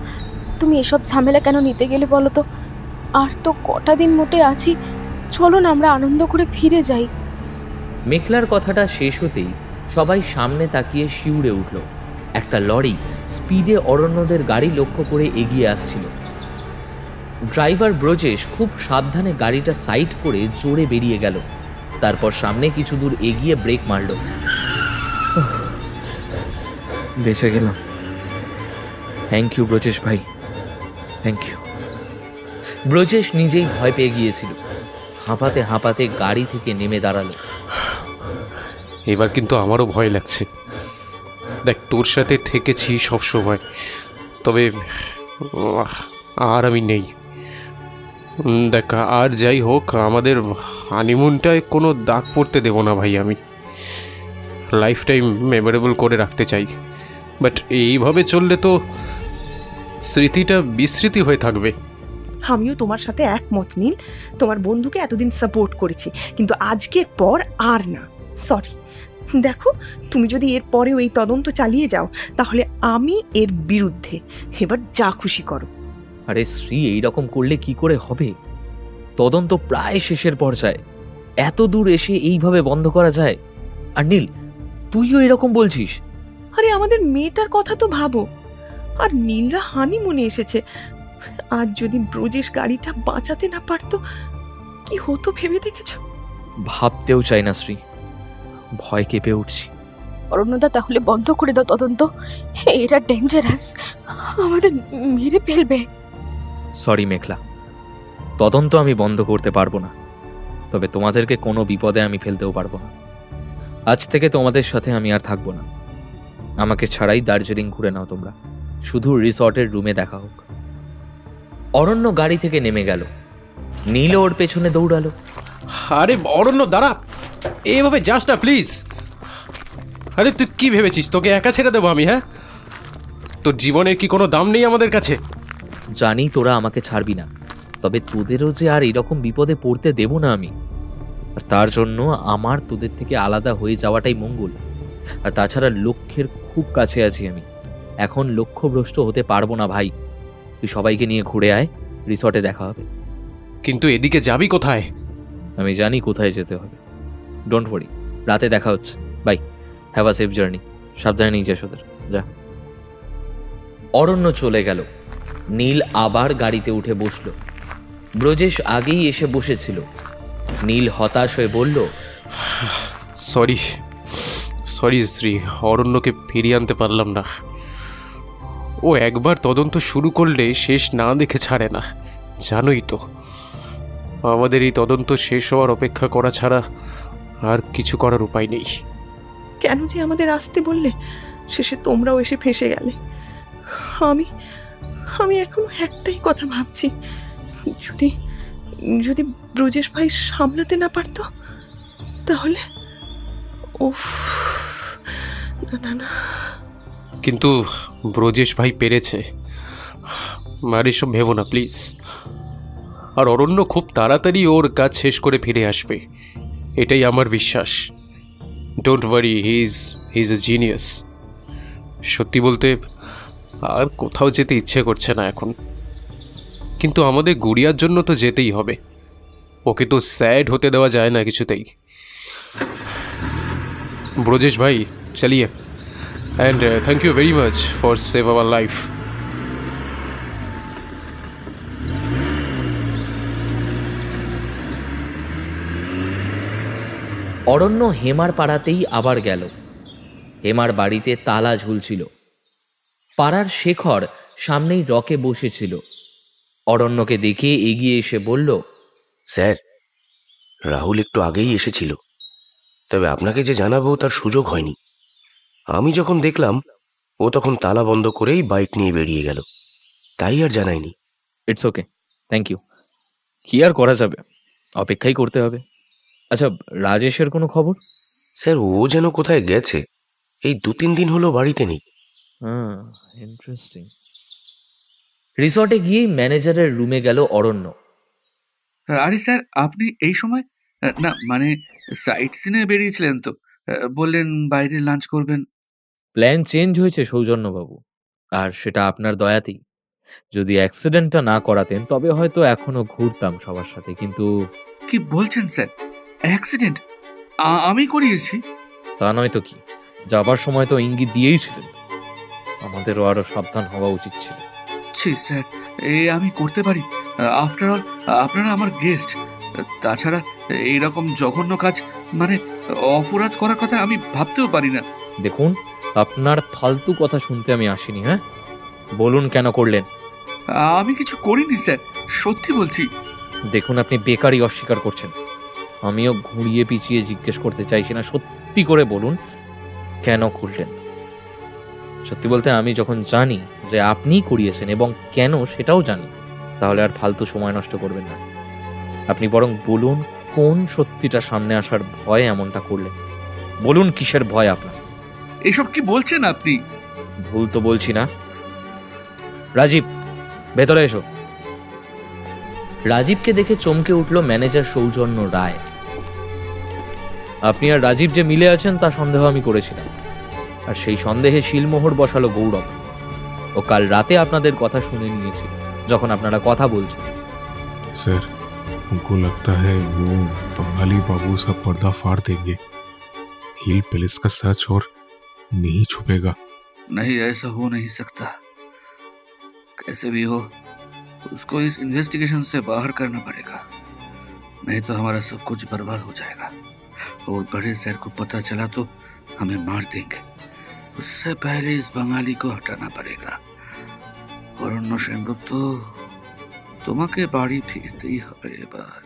তুমি এসব ঝামেলা কেন নিতে গেলে বলো তো? আর তো কটা দিন মোটে আছি, চলো না আমরা আনন্দ করে ফিরে যাই। মেঘলার কথাটা শেষ হতেই সবাই সামনে তাকিয়ে শিউরে উঠল। একটা লরি স্পিডে অরণ্যদের গাড়ি লক্ষ্য করে এগিয়ে আসছিল। ড্রাইভার ব্রজেশ খুব সাবধানে গাড়িটা সাইড করে জোরে বেরিয়ে গেল। তারপর সামনে কিছু দূর এগিয়ে ব্রেক মারল। বেঁচে গেলাম, থ্যাংক ইউ ব্রজেশ ভাই, থ্যাংক ইউ। ব্রজেশ নিজেই ভয় পেয়ে গিয়েছিল। হাঁপাতে হাঁপাতে গাড়ি থেকে নেমে দাঁড়ালো। এবার কিন্তু আমারও ভয় লাগছে। দেখ, তোর সাথে থেকেছি সব সময়, তবে আর আমি নেই। দেখ, আর যাই হোক, আমাদের হানিমুনটায় কোনো দাগ পড়তে দেব না ভাই। আমি লাইফ টাইম মেমোরেবল করে রাখতে চাই, বাট এইভাবে চললে তো স্মৃতিটা বিস্মৃতি হয়ে থাকবে। আমিও তোমার সাথে একমত নীল, তোমার বন্ধুকে এতদিন সাপোর্ট করেছি, কিন্তু আজকের পর আর না। সরি। দেখো, তুমি যদি এর পরেও এই তদন্ত চালিয়ে যাও তাহলে আমি এর বিরুদ্ধে। এবার যা খুশি করো। আরে শ্রী, এইরকম করলে কি করে হবে? তদন্ত প্রায় শেষের পর্যায়ে, এত দূর এসে এইভাবে বন্ধ করা যায়? আর নীল, তুইও এরকম বলছিস? আরে আমাদের মেয়েটার কথা তো ভাবো। আর নীলরা হানিমুনে এসেছে, আজ যদি ব্রজেশ গাড়িটা বাঁচাতে না পারতো কি হতো ভেবে দেখেছো? ভাবতেও চাই না শ্রী, ভয় কেঁপে উঠছি। অরণ্যদা, তাহলে বন্ধ করে দাও তদন্ত। এটা ডেঞ্জারাস, আমাদের মেরে ফেলবে। সরি মেঘলা, তদন্ত আমি বন্ধ করতে পারবো না, তবে তোমাদেরকে কোনো বিপদে আমি ফেলতেও পারবো না। আজ থেকে তোমাদের সাথে আমি আর থাকবো না। আমাকে ছাড়াই দার্জিলিং ঘুরে নাও তোমরা, শুধু রিসর্টের রুমে দেখা হোক। অরণ্য গাড়ি থেকে নেমে গেল, নীল ওর পেছনে দৌড়ালো। আরে অরণ্য দাঁড়া, এইভাবে যাস না প্লিজ। আরে তুই কি ভেবেছিস তোকে একা ছেড়ে দেবো আমি? হ্যাঁ, তোর জীবনের কি কোনো দাম নেই আমাদের কাছে? জানি তোরা আমাকে ছাড়বি না, তবে তোদেরও যে আর এরকম বিপদে পড়তে দেব না আমি। আর তার জন্য আমার তোদের থেকে আলাদা হয়ে যাওয়াটাই মঙ্গল। আর তাছাড়া লক্ষ্যের খুব কাছে আছি আমি, এখন লক্ষ্যভ্রষ্ট হতে পারবো না ভাই। তুই সবাইকে নিয়ে ঘুরে আয়, রিসর্টে দেখা হবে। কিন্তু এদিকে যাবি কোথায়? আমি জানি কোথায় যেতে হবে, ডোন্ট ওয়ারি, রাতে দেখা হচ্ছে। Bye, have a safe journey. সাবধানে নিয়ে যাস ওদের, যা। অরণ্য চলে গেল, নীল আবার গাড়িতে উঠে বসল। ব্রজেশ আগেই এসে বসেছিল। নীল হতাশ হয়ে বলল, সরি সরি শ্রী, অরণ্যকে ফিরিয়ে আনতে পারলাম না। ও একবার তদন্ত শুরু করলে শেষ না দেখে ছাড়ে না, জানোই তো। আমাদের এই তদন্ত শেষ হওয়ার অপেক্ষা করা ছাড়া আর কিছু করার উপায় নেই। কেন যে আমাদের আসতে বললে, শেষে তোমরাও এসে ফেঁসে গেলে। আমি আমি এখনো একটাই কথা ভাবছি, যদি যদি ব্রজেশ ভাই সামলাতে না পারতো তাহলে। উফ, না না না। কিন্তু ব্রজেশ ভাই পেরেছে, আর এসব ভেবো না প্লিজ। আর অরণ্য খুব তাড়াতাড়ি ওর কাজ শেষ করে ফিরে আসবে, এটাই আমার বিশ্বাস। Don't worry, he is a genius. সত্যি বলতে আর কোথাও যেতে ইচ্ছে করছে না এখন, কিন্তু আমাদের গুড়িয়ার জন্য তো যেতেই হবে। ওকে তো স্যাড হতে দেওয়া যায় না কিছুতেই। ব্রজেশ ভাই চলিয়ে, and thank you very much for save our life. Aranya হেমার পাড়াতেই আবার গেল। হেমার বাড়িতে তালা ঝুলছিল। পাড়ার শেখর সামনেই রকে বসেছিল। অরণ্যকে দেখে এগিয়ে এসে বলল, স্যার, রাহুল একটু আগেই এসেছিল, তবে আপনাকে যে জানাবো তার সুযোগ হয়নি। আমি যখন দেখলাম ও তখন তালা বন্ধ করেই বাইক নিয়ে বেরিয়ে গেল, তাই আর জানাইনি। It's okay, thank you. কি আর করা যাবে, অপেক্ষাই করতে হবে। আচ্ছা, রাজেশের কোনো খবর? স্যার, ও যেন কোথায় গেছে, এই 2-3 দিন হলো বাড়িতে নেই। ইন্টারেস্টিং। রিসর্টে গিয়েই ম্যানেজারের রুমে গেল অরণ্য। আরে স্যার, আপনি এই সময়? না মানে সাইট সিনে বেরিয়েছিলেন তো, বললেন বাইরে লাঞ্চ করবেন। প্ল্যান চেঞ্জ হয়েছে সৌজন্যবাবু, আর সেটা আপনার দয়াতেই। যদি অ্যাক্সিডেন্টটা না করাতেন তবে হয়তো এখনো ঘুরতাম সবার সাথে, কিন্তু। কি বলছেন স্যার? অ্যাক্সিডেন্ট আমি করিয়েছি? তা নয় তো কি, যাবার সময় তো ইঙ্গিত দিয়েই ছিলেন। আমাদেরও আরো সাবধান হওয়া উচিত ছিল। ছি স্যার, আমি করতে পারি? আফটার অল আপনারা আমার গেস্ট। তাছাড়া এইরকম জঘন্য কাজ, মানে অপরাধ করার কথা আমি ভাবতেও পারি না। দেখুন, আপনার ফালতু কথা শুনতে আমি আসিনি। হ্যাঁ, বলুন কেন করলেন? আমি কিছু করিনি স্যার, সত্যি বলছি। দেখুন, আপনি বেকারই অস্বীকার করছেন। আমিও ঘুরিয়ে পিছিয়ে জিজ্ঞেস করতে চাইছি না, সত্যি করে বলুন কেন করলেন। সত্যি বলতে আমি যখন জানি যে আপনিই করিয়েছেন এবং কেন সেটাও জানি, তাহলে আর ফালতু সময় নষ্ট করবেন না। আপনি বরং বলুন কোন সত্যিটা সামনে আসার ভয়ে এমনটা করলেন। বলুন কিসের ভয় আপনার? এসব কি বলছেন আপনি? ভুল তো বলছি না। রাজীব, ভেতরে এসো। রাজীবকে দেখে চমকে উঠল ম্যানেজার সৌজন্য রায়। আপনি আর রাজীব যে মিলে আছেন তা সন্দেহ আমি করেছিলাম, আর সেই সন্দেহে শিলমোহর বসালো গৌরব। ও কাল রাতে আপনাদের কথা শুনে নিয়েছিল যখন আপনারা কথা বলছেন। सर, हमको लगता है वो बंगाली बाबू सब पर्दा फाड़ देंगे। हिल पैलेस का सच और नहीं छुपेगा। नहीं, ऐसा हो नहीं सकता। कैसे भी हो उसको इस इन्वेस्टिगेशन से बाहर करना पड़ेगा, नहीं तो हमारा सब कुछ बर्बाद हो जाएगा और बड़े शहर को पता चला तो हमें मार देंगे। उससे पहले इस बंगाली को हटाना पड़ेगा। অরণ্য সেনগুপ্ত, তোমাকে বাড়ি ফিরতেই হবে এবার।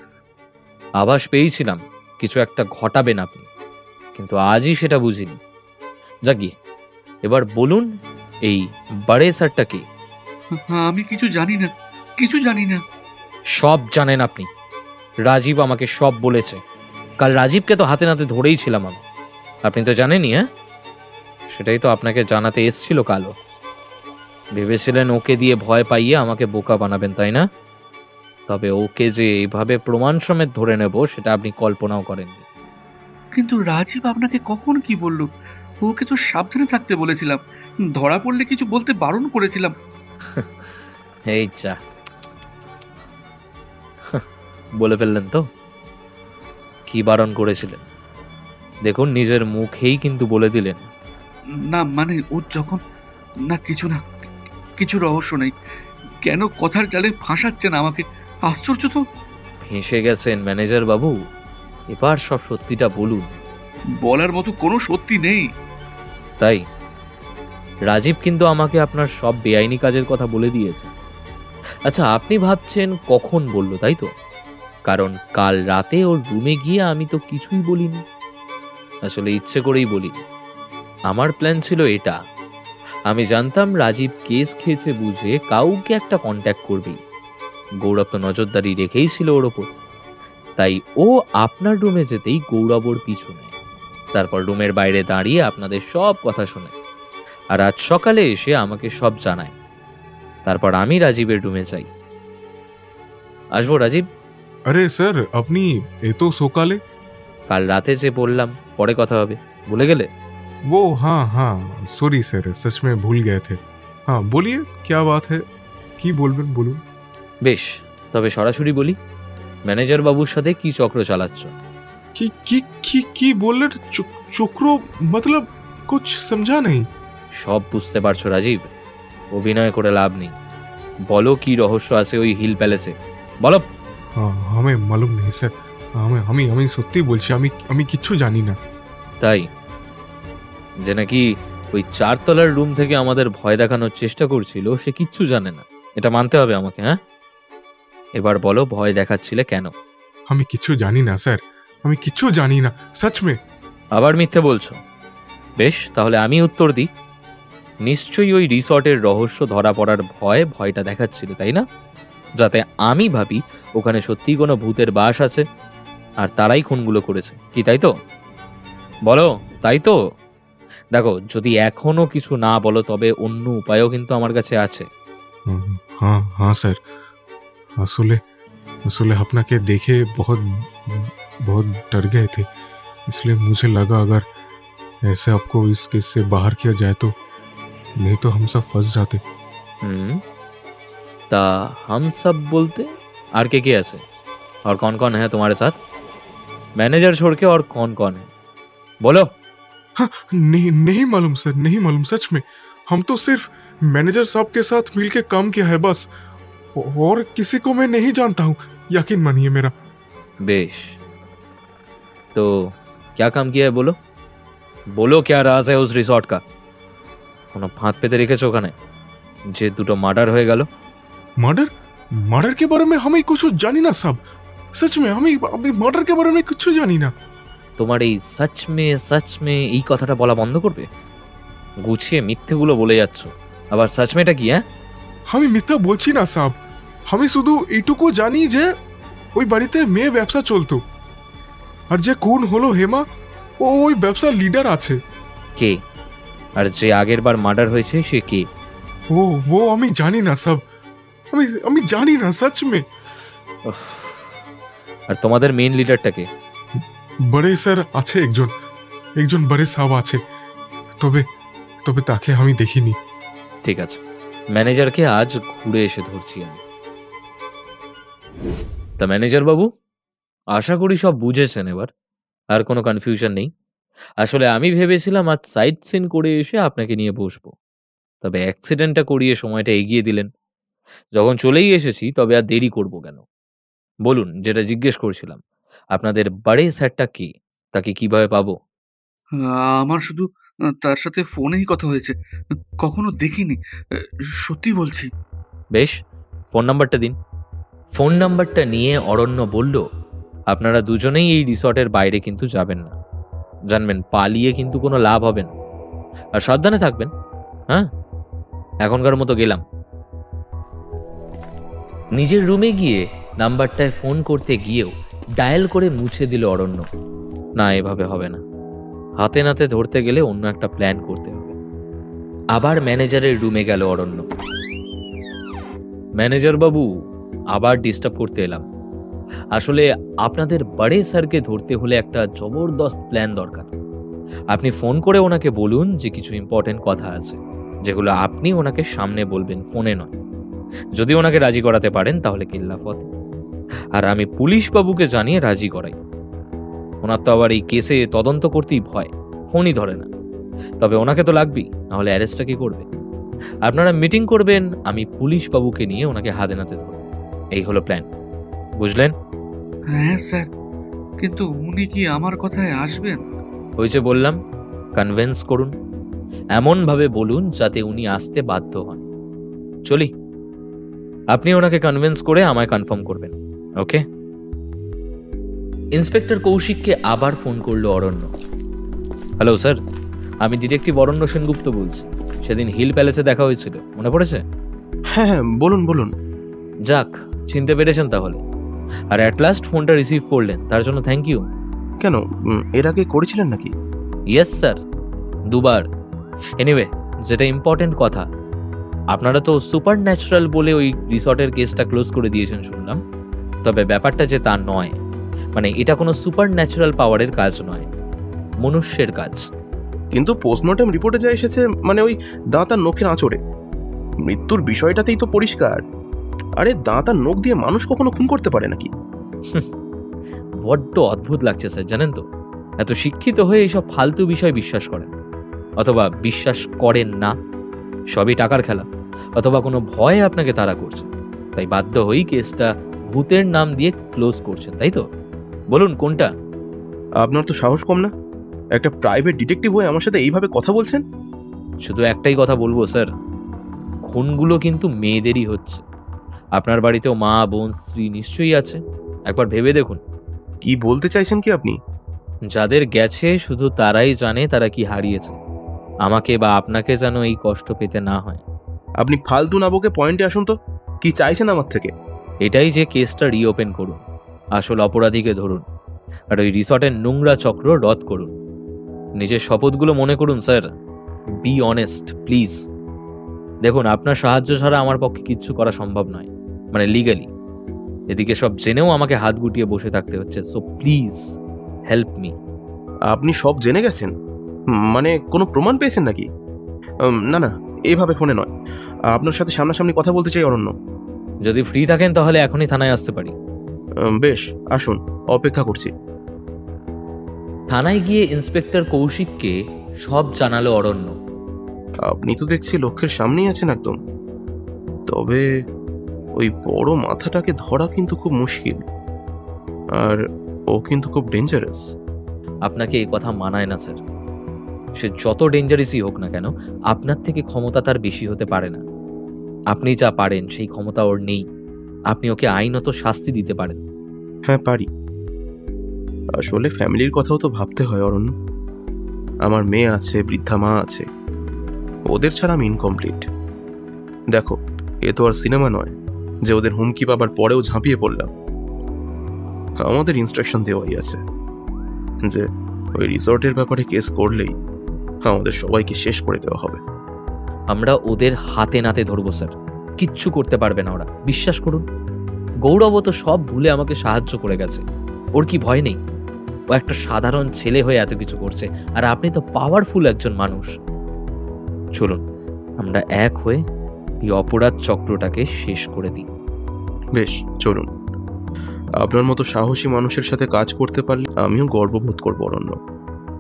আভাস পেয়েছিলাম কিছু একটা ঘটাবেন আপনি, কিন্তু আজই সেটা বুঝিনি। যাকি, এবার বলুন এই বড়ে স্যারটা কি? আমি কিছু জানি না, কিছু জানি না। সব জানেন আপনি। রাজীব আমাকে সব বলেছে। কাল রাজীবকে তো হাতে নাতে ধরেই ছিলাম আমি। আপনি তো জানেনই। হ্যাঁ, সেটাই তো আপনাকে জানাতে এসছিল কালো। ভেবেছিলেন ওকে দিয়ে ভয় পাইয়ে আমাকে বোকা বানাবেন, তাই না? তবে ওকে যে এইভাবে প্রমাণ সমেত ধরে নেব সেটা আপনি কল্পনাও করেননি। কিন্তু রাজীব আপনাকে কখন কি বলল? ওকে তো সাবধানে থাকতে বলেছিলাম, ধরা পড়লে কিছু বলতে বারণ করেছিলাম। এই যা বলে ফেললেন তো। কি বারণ করেছিলেন দেখুন, নিজের মুখেই কিন্তু বলে দিলেন। না মানে ও যখন না কিছু না, কিছু রহস্য নেই। কেন কথার জালে ফাঁসাচ্ছেন আমাকে? আশ্চর্য তো। ফেঁসে গেছেন ম্যানেজার বাবু। এবার সব সত্যিটা বলুন। বলার মতো কোনো সত্যি নেই। তাই রাজীব কিন্তু আমাকে আপনার সব বেআইনি কাজের কথা বলে দিয়েছে। আচ্ছা, আপনি ভাবছেন কখন বললো, তাই তো? কারণ কাল রাতে ওর রুমে গিয়ে আমি তো কিছুই বলিনি। আসলে ইচ্ছে করেই বলিনি। আমার প্ল্যান ছিল এটা। আমি জানতাম রাজীব কেস খেয়েছে বুঝে কাউকে একটা কন্ট্যাক্ট করবেই। গৌরব তো নজরদারি রেখেই ছিল ওর ওপর। তাই ও আপনার রুমে যেতেই গৌরব ওর পিছু নেয়। তারপর রুমের বাইরে দাঁড়িয়ে আপনাদের সব কথা শোনে, আর আজ সকালে এসে আমাকে সব জানায়। তারপর আমি রাজীবের রুমে যাই। আসবো রাজীব? আরে স্যার, আপনি এত সকালে? কাল রাতে যে বললাম পরে কথা হবে, ভুলে গেলে? वो हाँ हाँ सॉरी सर, सच में भूल गए थे। हाँ बोलिए, क्या बात है? কি বলবেন বলুন। বেশ, তবে সরাসরি বলি, ম্যানেজার বাবুর সাথে কি চক্র চালাচ্ছ? কি কি কি কি বললেন? চক্র मतलब कुछ समझा नहीं। সব বুঝতে পারছো রাজীব, অভিনয় করে লাভ নেই। বলো কি রহস্য আছে ওই হিল প্যালেসে, বলো। হ্যাঁ, हमें मालूम नहीं স্যার। আমি সত্যি বলছি, আমি কিচ্ছু জানি না। তাই? যে নাকি ওই 4 তলার রুম থেকে আমাদের ভয় দেখানোর চেষ্টা করছিল সে কিচ্ছু জানে না, এটা মানতে হবে আমাকে। হ্যাঁ, এবার বলো ভয় দেখাচ্ছিলে কেন? আমি কিছু জানি না স্যার, আমি কিছু জানি না, সচ মে। আবার মিথ্যে বলছো? বেশ, তাহলে আমি উত্তর দিই। নিশ্চয়ই ওই রিসর্টের রহস্য ধরা পড়ার ভয়টা দেখাচ্ছিল, তাই না? যাতে আমি ভাবি ওখানে সত্যিই কোনো ভূতের বাস আছে আর তারাই খুনগুলো করেছে, কি তাই তো? বলো, তাই তো? দেখো, যদি এখনো কিছু না বলো তবে অন্য উপায়ও কিন্তু আমার কাছে আছে। हाँ हाँ सर, আসলে আপনাকে দেখে बहुत बहुत डर गए थे, इसलिए मुझे लगा अगर ऐसे आपको इस केस से बाहर किया जाए तो नहीं तो हम सब फंस जाते। তা हम सब बोलते আর কে আছে? और कौन कौन है तुम्हारे साथ? मैनेजर छोड़ के और कौन कौन है, बोलो। हाँ, नहीं मालूम सर, नहीं मालूम सच में। हम तो सिर्फ मैनेजर साहब के साथ मिलके काम किया है बस, और किसी को मैं नहीं जानता हूँ, यकीन मानिए मेरा। बेश, तो क्या काम किया है बोलो, बोलो क्या राज है उस रिसॉर्ट का? কোনো ফাঁদ পেতে রেখেছো ওখানে যে দুটো মার্ডার হয়ে গেল? मर्डर के बारे में हमें कुछ जानी ना साहब, सच में हमें मर्डर के बारे में कुछ जानी ना। তোমার এই সচ মে এই কথাটা বলা বন্ধ করবে? গুছিয়ে মিথ্যেগুলো বলে যাচ্ছ, আবার সচ মেটা কি? হ্যাঁ, আমি মিথ্যা বলছি না সাহেব, আমি শুধু এইটুকু জানি যে ওই বাড়িতে মেয়ে ব্যবসা চলতো, আর যে খুন হলো হেমা ও ওই ব্যবসার লিডার আছে। কে? আর যে আগের বার মার্ডার হয়েছে সে কে? ও আমি জানি না সাহেব, আমি জানি না সচ মে। আর তোমাদের মেইন লিডারটা কে? বড়ে স্যার আছে একজন বড়ে সাহেব আছে, তবে তাকে আমি দেখিনি। ঠিক আছে, ম্যানেজারকে আজ ঘুরে এসে ধরছি আমি। তা ম্যানেজার বাবু, আশা করি সব বুঝেছেন এবার, আর কোনো কনফিউশন নেই। আসলে আমি ভেবেছিলাম আজ সাইট সিন করে এসে আপনাকে নিয়ে বসবো, তবে অ্যাক্সিডেন্টটা করিয়ে সময়টা এগিয়ে দিলেন। যখন চলেই এসেছি তবে আর দেরি করব কেন? বলুন, যেটা জিজ্ঞেস করছিলাম, আপনাদের বাড়ে স্যারটা কে? তাকে কিভাবে পাবো? আমার শুধু তার সাথে ফোনেই কথা হয়েছে, কখনো দেখিনি। সত্যি বলছি। বেশ, ফোন নাম্বারটা দিন। ফোন নাম্বারটা নিয়ে অরণ্য বলল, আপনারা দুজনেই এই রিসর্টের বাইরে কিন্তু যাবেন না। জানবেন, পালিয়ে কিন্তু কোনো লাভ হবে না। আর সাবধানে থাকবেন। হ্যাঁ, এখনকার মতো গেলাম। নিজের রুমে গিয়ে নাম্বারটায় ফোন করতে গিয়েও ডায়াল করে মুছে দিল অরণ্য। না, এভাবে হবে না। হাতে নাতে ধরতে গেলে অন্য একটা প্ল্যান করতে হবে। আবার ম্যানেজারের রুমে গেল অরণ্য। ম্যানেজার বাবু, আবার ডিস্টার্ব করতে এলাম। আসলে আপনাদের বড়ে স্যারকে ধরতে হলে একটা জবরদস্ত প্ল্যান দরকার। আপনি ফোন করে ওনাকে বলুন যে কিছু ইম্পর্টেন্ট কথা আছে, যেগুলো আপনি ওনাকে সামনে বলবেন, ফোনে নয়। যদি ওনাকে রাজি করাতে পারেন তাহলে কিল্লা ফতে, আর আমি পুলিশ বাবুকে জানিয়ে রাজি করাই। ওনার তো আবার এই কেসে তদন্ত করতেই ভয়, ফোনই ধরে না। তবে ওনাকে তো লাগবেই, নাহলে অ্যারেস্টটা কি করবে? আপনারা মিটিং করবেন, আমি পুলিশ বাবুকে নিয়ে ওনাকে হাতে নাতে ধরব। এই হলো প্ল্যান, বুঝলেন? হ্যাঁ স্যার, কিন্তু উনি কি আমার কথায় আসবেন? ওই যে বললাম, কনভিন্স করুন। এমনভাবে বলুন যাতে উনি আসতে বাধ্য হন। চলি, আপনি ওনাকে কনভিন্স করে আমায় কনফার্ম করবেন। ওকে? ইন্সপেক্টর কৌশিককে আবার ফোন করলো অরণ্য। হ্যালো স্যার, আমি ডিটেকটিভ অরণ্য সেনগুপ্ত বলছি। সেদিন হিল প্যালেসে দেখা হয়েছিল, মনে পড়েছে? হ্যাঁ হ্যাঁ, বলুন বলুন। যাক, চিনতে পেরেছেন তাহলে। আর অ্যাট লাস্ট ফোনটা রিসিভ করলেন, তার জন্য থ্যাংক ইউ। কেন, এর আগে করেছিলেন নাকি? ইয়েস স্যার, দুবার। এনিওয়ে, যেটা ইম্পর্টেন্ট কথা, আপনারা তো সুপার ন্যাচারাল বলে ওই রিসর্টের কেসটা ক্লোজ করে দিয়েছেন শুনলাম। তবে ব্যাপারটা যে তা নয়, মানে এটা কোনো সুপার ন্যাচারাল পাওয়ারের কাজ নয়, মনুষ্যের কাজ। কিন্তু পোস্টমর্টম রিপোর্টে যা এসেছে, মানে ওই দাঁত আর নখের আঁচড়ে, মৃত্যুর বিষয়টাতেই তো পরিষ্কার। আরে দাঁত আর নখ দিয়ে মানুষ কখনো খুন করতে পারে নাকি? বড্ড অদ্ভুত লাগছে স্যার, জানেন তো। এত শিক্ষিত হয়ে এইসব ফালতু বিষয় বিশ্বাস করেন, অথবা বিশ্বাস করেন না। সবই টাকার খেলা, অথবা কোনো ভয়ে আপনাকে তাড়া করছে, তাই বাধ্য হয়েই কেসটা ভূতের নাম দিয়ে ক্লোজ করছেন, তাই তো? বলুন কোনটা? আপনার তো সাহস কম না, একটা প্রাইভেট ডিটেকটিভ হয়ে আমার সাথে এইভাবে কথা বলছেন। শুধু একটাই কথা বলবো স্যার, খুনগুলো কিন্তু মেয়েদেরই হচ্ছে। আপনার বাড়িতেও মা, বোন, স্ত্রী নিশ্চয়ই আছে। একবার ভেবে দেখুন। কি বলতে চাইছেন কি আপনি? যাদের গেছে শুধু তারাই জানে তারা কি হারিয়েছে। আমাকে বা আপনাকে যেন এই কষ্ট পেতে না হয়। আপনি ফালতু না বকে পয়েন্টে আসুন তো, কি চাইছেন আমার থেকে? এটাই যে কেসটা রিওপেন করুন, আসল অপরাধীকে ধরুন, আর ওই রিসর্টের নোংরা চক্র রদ করুন। নিজের শপথগুলো মনে করুন স্যার। Be honest please. দেখুন, আপনার সাহায্য ছাড়া আমার পক্ষে কিচ্ছু করা সম্ভব নয়, মানে লিগালি। এদিকে সব জেনেও আমাকে হাত গুটিয়ে বসে থাকতে হচ্ছে। So please help me. আপনি সব জেনে গেছেন? মানে কোনো প্রমাণ পেয়েছেন নাকি? না না, এইভাবে ফোনে নয়, আপনার সাথে সামনাসামনি কথা বলতে চাই অরণ্য। যদি ফ্রি থাকেন তাহলে এখনই থানায় আসতে পারি। বেশ, আসুন, অপেক্ষা করছি। থানায় গিয়ে ইন্সপেক্টর কৌশিককে সব জানালো অরণ্য। আপনি তো দেখছি লক্ষ্যের সামনেই আছেন একদম। তবে ওই বড় মাথাটাকে ধরা কিন্তু খুব মুশকিল, আর ও কিন্তু খুব ডেঞ্জারাস। আপনাকে এই কথা মানায় না স্যার। সে যত ডেঞ্জারাসই হোক না কেন, আপনার থেকে ক্ষমতা তার বেশি হতে পারে না। আপনি যা পারেন সেই ক্ষমতা ওর নেই। আপনি ওকে আইনত শাস্তি দিতে পারেন। হ্যাঁ পারি। আসলে ফ্যামিলির কথাও তো ভাবতে হয় অরণ্য। আমার মেয়ে আছে, বৃদ্ধা মা আছে, ওদের ছাড়া আমি ইনকমপ্লিট। দেখো, এ তো আর সিনেমা নয় যে ওদের হুমকি পাবার পরেও ঝাঁপিয়ে পড়লাম। আমাদের ইনস্ট্রাকশন দেওয়াই আছে যে ওই রিসর্টের ব্যাপারে কেস করলেই আমাদের সবাইকে শেষ করে দেওয়া হবে। আমরা ওদের হাতে নাতে ধরবো স্যার, কিচ্ছু করতে পারবে না ওরা, বিশ্বাস করুন। গৌরব তো সব ভুলে আমাকে সাহায্য করে গেছে। ওর কি ভয় নেই? ও একটা সাধারণ ছেলে হয়ে এত কিছু করছে, আর আপনি তো পাওয়ারফুল একজন মানুষ। চলুন আমরা এক হয়ে এই অপরাধ চক্রটাকে শেষ করে দিই। বেশ, চলুন। আপনার মতো সাহসী মানুষের সাথে কাজ করতে পারলে আমিও গর্ববোধ করব অরণ্য।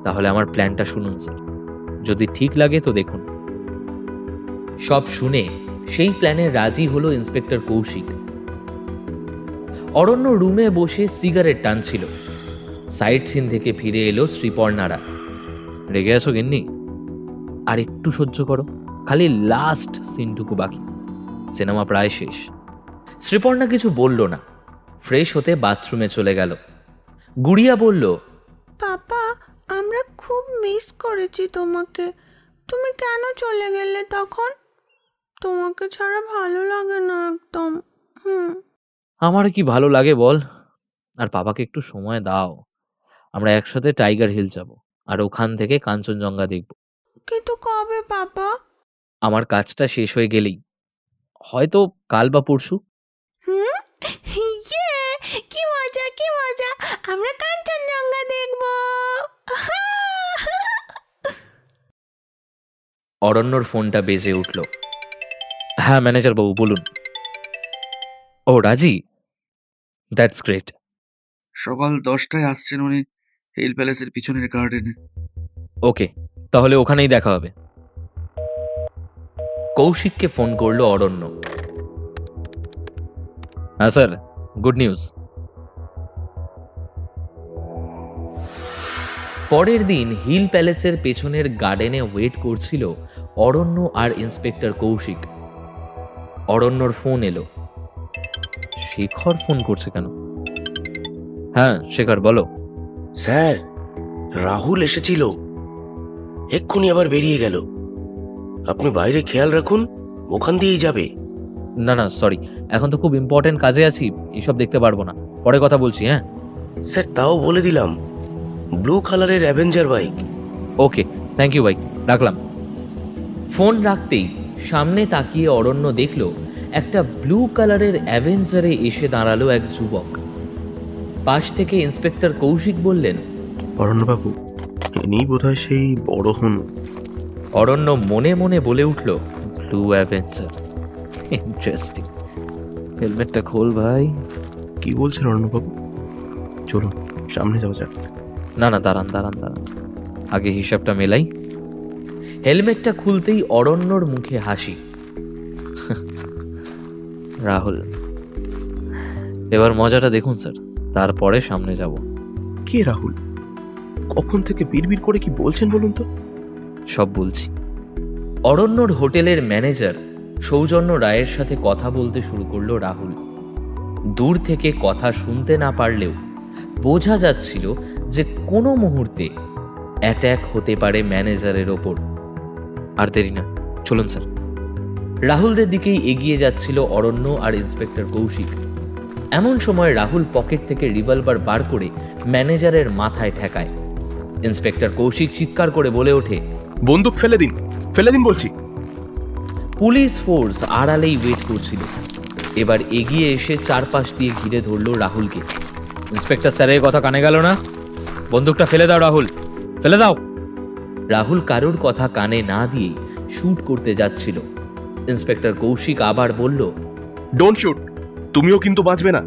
তাহলে আমার প্ল্যানটা শুনুন স্যার, যদি ঠিক লাগে তো দেখুন। সব শুনে সেই প্ল্যানে রাজি হলো ইন্সপেক্টর কৌশিক। অরণ্য রুমে বসে সিগারেট টানছিল। সাইট সিন থেকে ফিরে এলো শ্রীপর্ণারা। রেগে আছো গিন্নি? আর একটু সহ্য করো, খালি লাস্ট সিনটুকু বাকি, সিনেমা প্রায় শেষ। শ্রীপর্ণা কিছু বলল না, ফ্রেশ হতে বাথরুমে চলে গেল। গুড়িয়া বলল, পাপা আমরা খুব মিস করেছি তোমাকে। তুমি কেন চলে গেলে তখন? তোমাকে ছাড়া ভালো লাগে না একদম। আমার কি ভালো লাগে বল? আর বাবাকে একটু সময় দাও, আমরা একসাথে টাইগার হিল যাব আর ওখান থেকে কাঞ্চনজঙ্ঘা দেখব। কিন্তু কবে পাপা? আমার কাজটা শেষ হয়ে গেলেই, হয়তো কাল বা পরশু। কি মজা কি মজা, আমরা কাঞ্চনজঙ্ঘা দেখব। অরণ্যর ফোনটা বেজে উঠল। হ্যাঁ ম্যানেজার বাবু বলুন। ও রাজি, দ্যাটস গ্রেট। সকাল 10টায় আসছেন উনি হিল প্যালেসের পিছনের গার্ডেনে। ওকে, তাহলে ওখানেই দেখা হবে। কৌশিককে ফোন করলো অরণ্য। হ্যাঁ স্যার, গুড নিউজ। পরের দিন হিল প্যালেসের পেছনের গার্ডেনে ওয়েট করছিল অরণ্য আর ইন্সপেক্টর কৌশিক। অরণ্যর ফোন এলো। শেখর ফোন করছে কেন? হ্যাঁ শেখর বলো। স্যার, রাহুল এসেছিল, এক্ষুনি আবার বেরিয়ে গেল। আপনি বাইরে খেয়াল রাখুন, ওখান দিয়েই যাবে। না না সরি, এখন তো খুব ইম্পর্টেন্ট কাজে আছি, এসব দেখতে পারবো না, পরে কথা বলছি। হ্যাঁ স্যার, তাও বলে দিলাম, ব্লু কালারের Avenger bike. Okay thank you ভাই, রাখলাম। ফোন রাখতেই সামনে তাকিয়ে অরণ্য দেখল একটা ব্লু কালারের অ্যাভেঞ্জারে এসে দাঁড়ালো এক যুবক। পাশ থেকে ইন্সপেক্টর কৌশিক বললেন, অরণ্যবাবু, ইনি বোধহয় সেই বড় হন। অরণ্য মনে মনে বলে উঠল, ব্লু অ্যাভেঞ্জার, ইন্টারেস্টিং। হেলমেটটা খোল ভাই। কি বলছেন অরণ্যবাবু? চলুন সামনে যাওয়া যাক। না না দাঁড়ান দাঁড়ান দাঁড়ান, আগে হিসাবটা মেলাই। হেলমেটটা খুলতেই অরণ্যর মুখে হাসি। রাহুল, এবার মজাটা দেখুন স্যার, তারপরে সামনে যাব। কে রাহুল? কখন থেকে বিড়বিড় করে কি বলছেন বলুন তো? সব বলছি। অরণ্যর হোটেলের ম্যানেজার সৌজন্য রায়ের সাথে কথা বলতে শুরু করলো রাহুল। দূর থেকে কথা শুনতে না পারলেও বোঝা যাচ্ছিল যে কোনো মুহূর্তে অ্যাট্যাক হতে পারে ম্যানেজারের ওপর। আর দেরি না, চলুন স্যার। রাহুলদের দিকেই এগিয়ে যাচ্ছিল অরণ্য আর ইন্সপেক্টর কৌশিক। এমন সময় রাহুল পকেট থেকে রিভলভার বার করে ম্যানেজারের মাথায় ঠেকায়। ইন্সপেক্টর কৌশিক চিৎকার করে বলে ওঠে, বন্দুক ফেলে দিন, ফেলে দিন বলছি। পুলিশ ফোর্স আড়ালেই ওয়েট করছিল। এবার এগিয়ে এসে চারপাশ দিয়ে ঘিরে ধরল রাহুলকে। ইন্সপেক্টর স্যারের কথা কানে গেল না? বন্দুকটা ফেলে দাও রাহুল, ফেলে দাও। রাহুল কারোর কথা কানে না দিয়ে শুট করতে যাচ্ছিল। ইন্সপেক্টর কৌশিক আবার বলল, ডোন্ট শুট, তুমিও কিন্তু বাঁচবে না।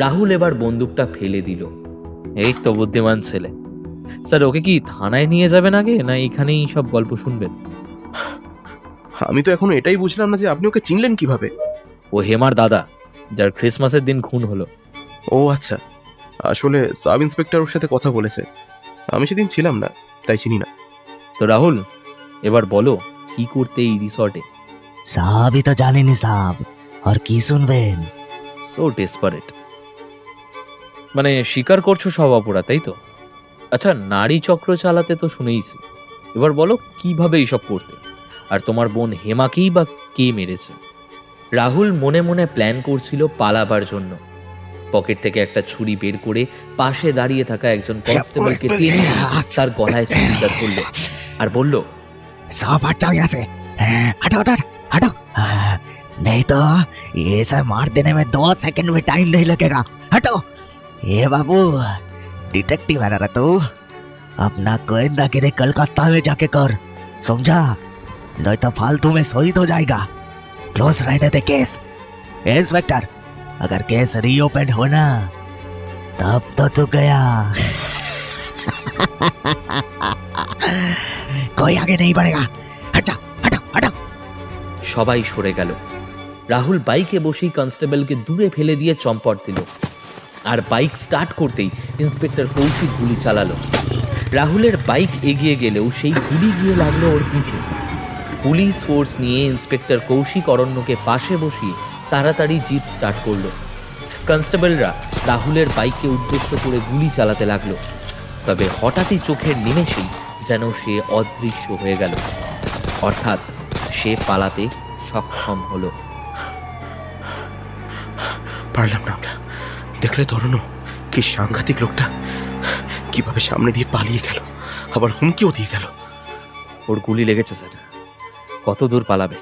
রাহুল এবার বন্দুকটা ফেলে দিল। এই তো বুদ্ধিমান ছেলে। স্যার, ওকে কি থানায় নিয়ে যাবেন আগে, না এখানেই সব গল্প শুনবেন? আমি তো এখনো এটাই বুঝলাম না যে আপনি ওকে চিনলেন কিভাবে। ও হেমার দাদা, যার ক্রিসমাসের দিন খুন হলো। ও আচ্ছা, আসলে সাব ইন্সপেক্টর ওর সাথে কথা বলেছে, আমি সেদিন ছিলাম না, তাই চিনি না। তো রাহুল, এবার বলো কি করতে এই রিসর্টে? সবই তো জানেনি সাব, আর কি শুনবেন? So desperate. মানে স্বীকার করছো সব অপরাধ, তাই তো? আচ্ছা, নারী চক্র চালাতে তো শুনেইছি, এবার বলো কিভাবে এইসব করতে, আর তোমার বোন হেমাকেই বা কে মেরেছে? রাহুল মনে মনে প্ল্যান করছিল পালাবার জন্য। পকেট থেকে একটা ছুরি বের করে পাশে দাঁড়িয়ে থাকা একজন কনস্টেবলকে টেনে নিয়ে তার গলায় ছুরিটা ধরল আর বলল, सब हट जाओ यहाँ से, हटो हटो हटो, नहीं तो ये सब मार देने में 2 सेकंड में टाइम नहीं लगेगा, हटो। ये बाबू डिटेक्टिव है ना तू, अपना गोविंदागिरी कलकत्ता में जाके कर, समझा? नहीं तो फालतू में शहीद हो जाएगा। क्लोज रहने दे केस। इंस्पेक्टर, अगर केस रीओपन होना तब तो तू गया। कोई आगे नहीं बढ़ेगा, हटा हटा हटा। সবাই সরে গেল। রাহুল বাইকে বসেই কনস্টেবলকে দূরে ফেলে দিয়ে চম্পট দিল, আর বাইক স্টার্ট করতেই ইন্সপেক্টর কৌশিক গুলি চালালো। রাহুলের বাইক এগিয়ে গেলেও সেই গুলি গিয়ে লাগলো ওর পিঠে। পুলিশ ফোর্স নিয়ে ইন্সপেক্টর কৌশিক অরণ্যকে পাশে বসিয়ে তাড়াতাড়ি জিপ স্টার্ট করলো। কনস্টেবলরা রাহুলের বাইককে উদ্দেশ্য করে গুলি চালাতে লাগলো, তবে হঠাৎই চোখের নিমেষেই যেন সে অদৃশ্য হয়ে গেল, অর্থাৎ সে পালাতে সক্ষম হলো। পারলাম না আমরা। দেখলে তরুণ কি সাংঘাতিক লোকটা, কিভাবে সামনে দিয়ে পালিয়ে গেল, আবার হুমকিও দিয়ে গেল। ওর গুলি লেগেছে স্যার, কত দূর পালাবে?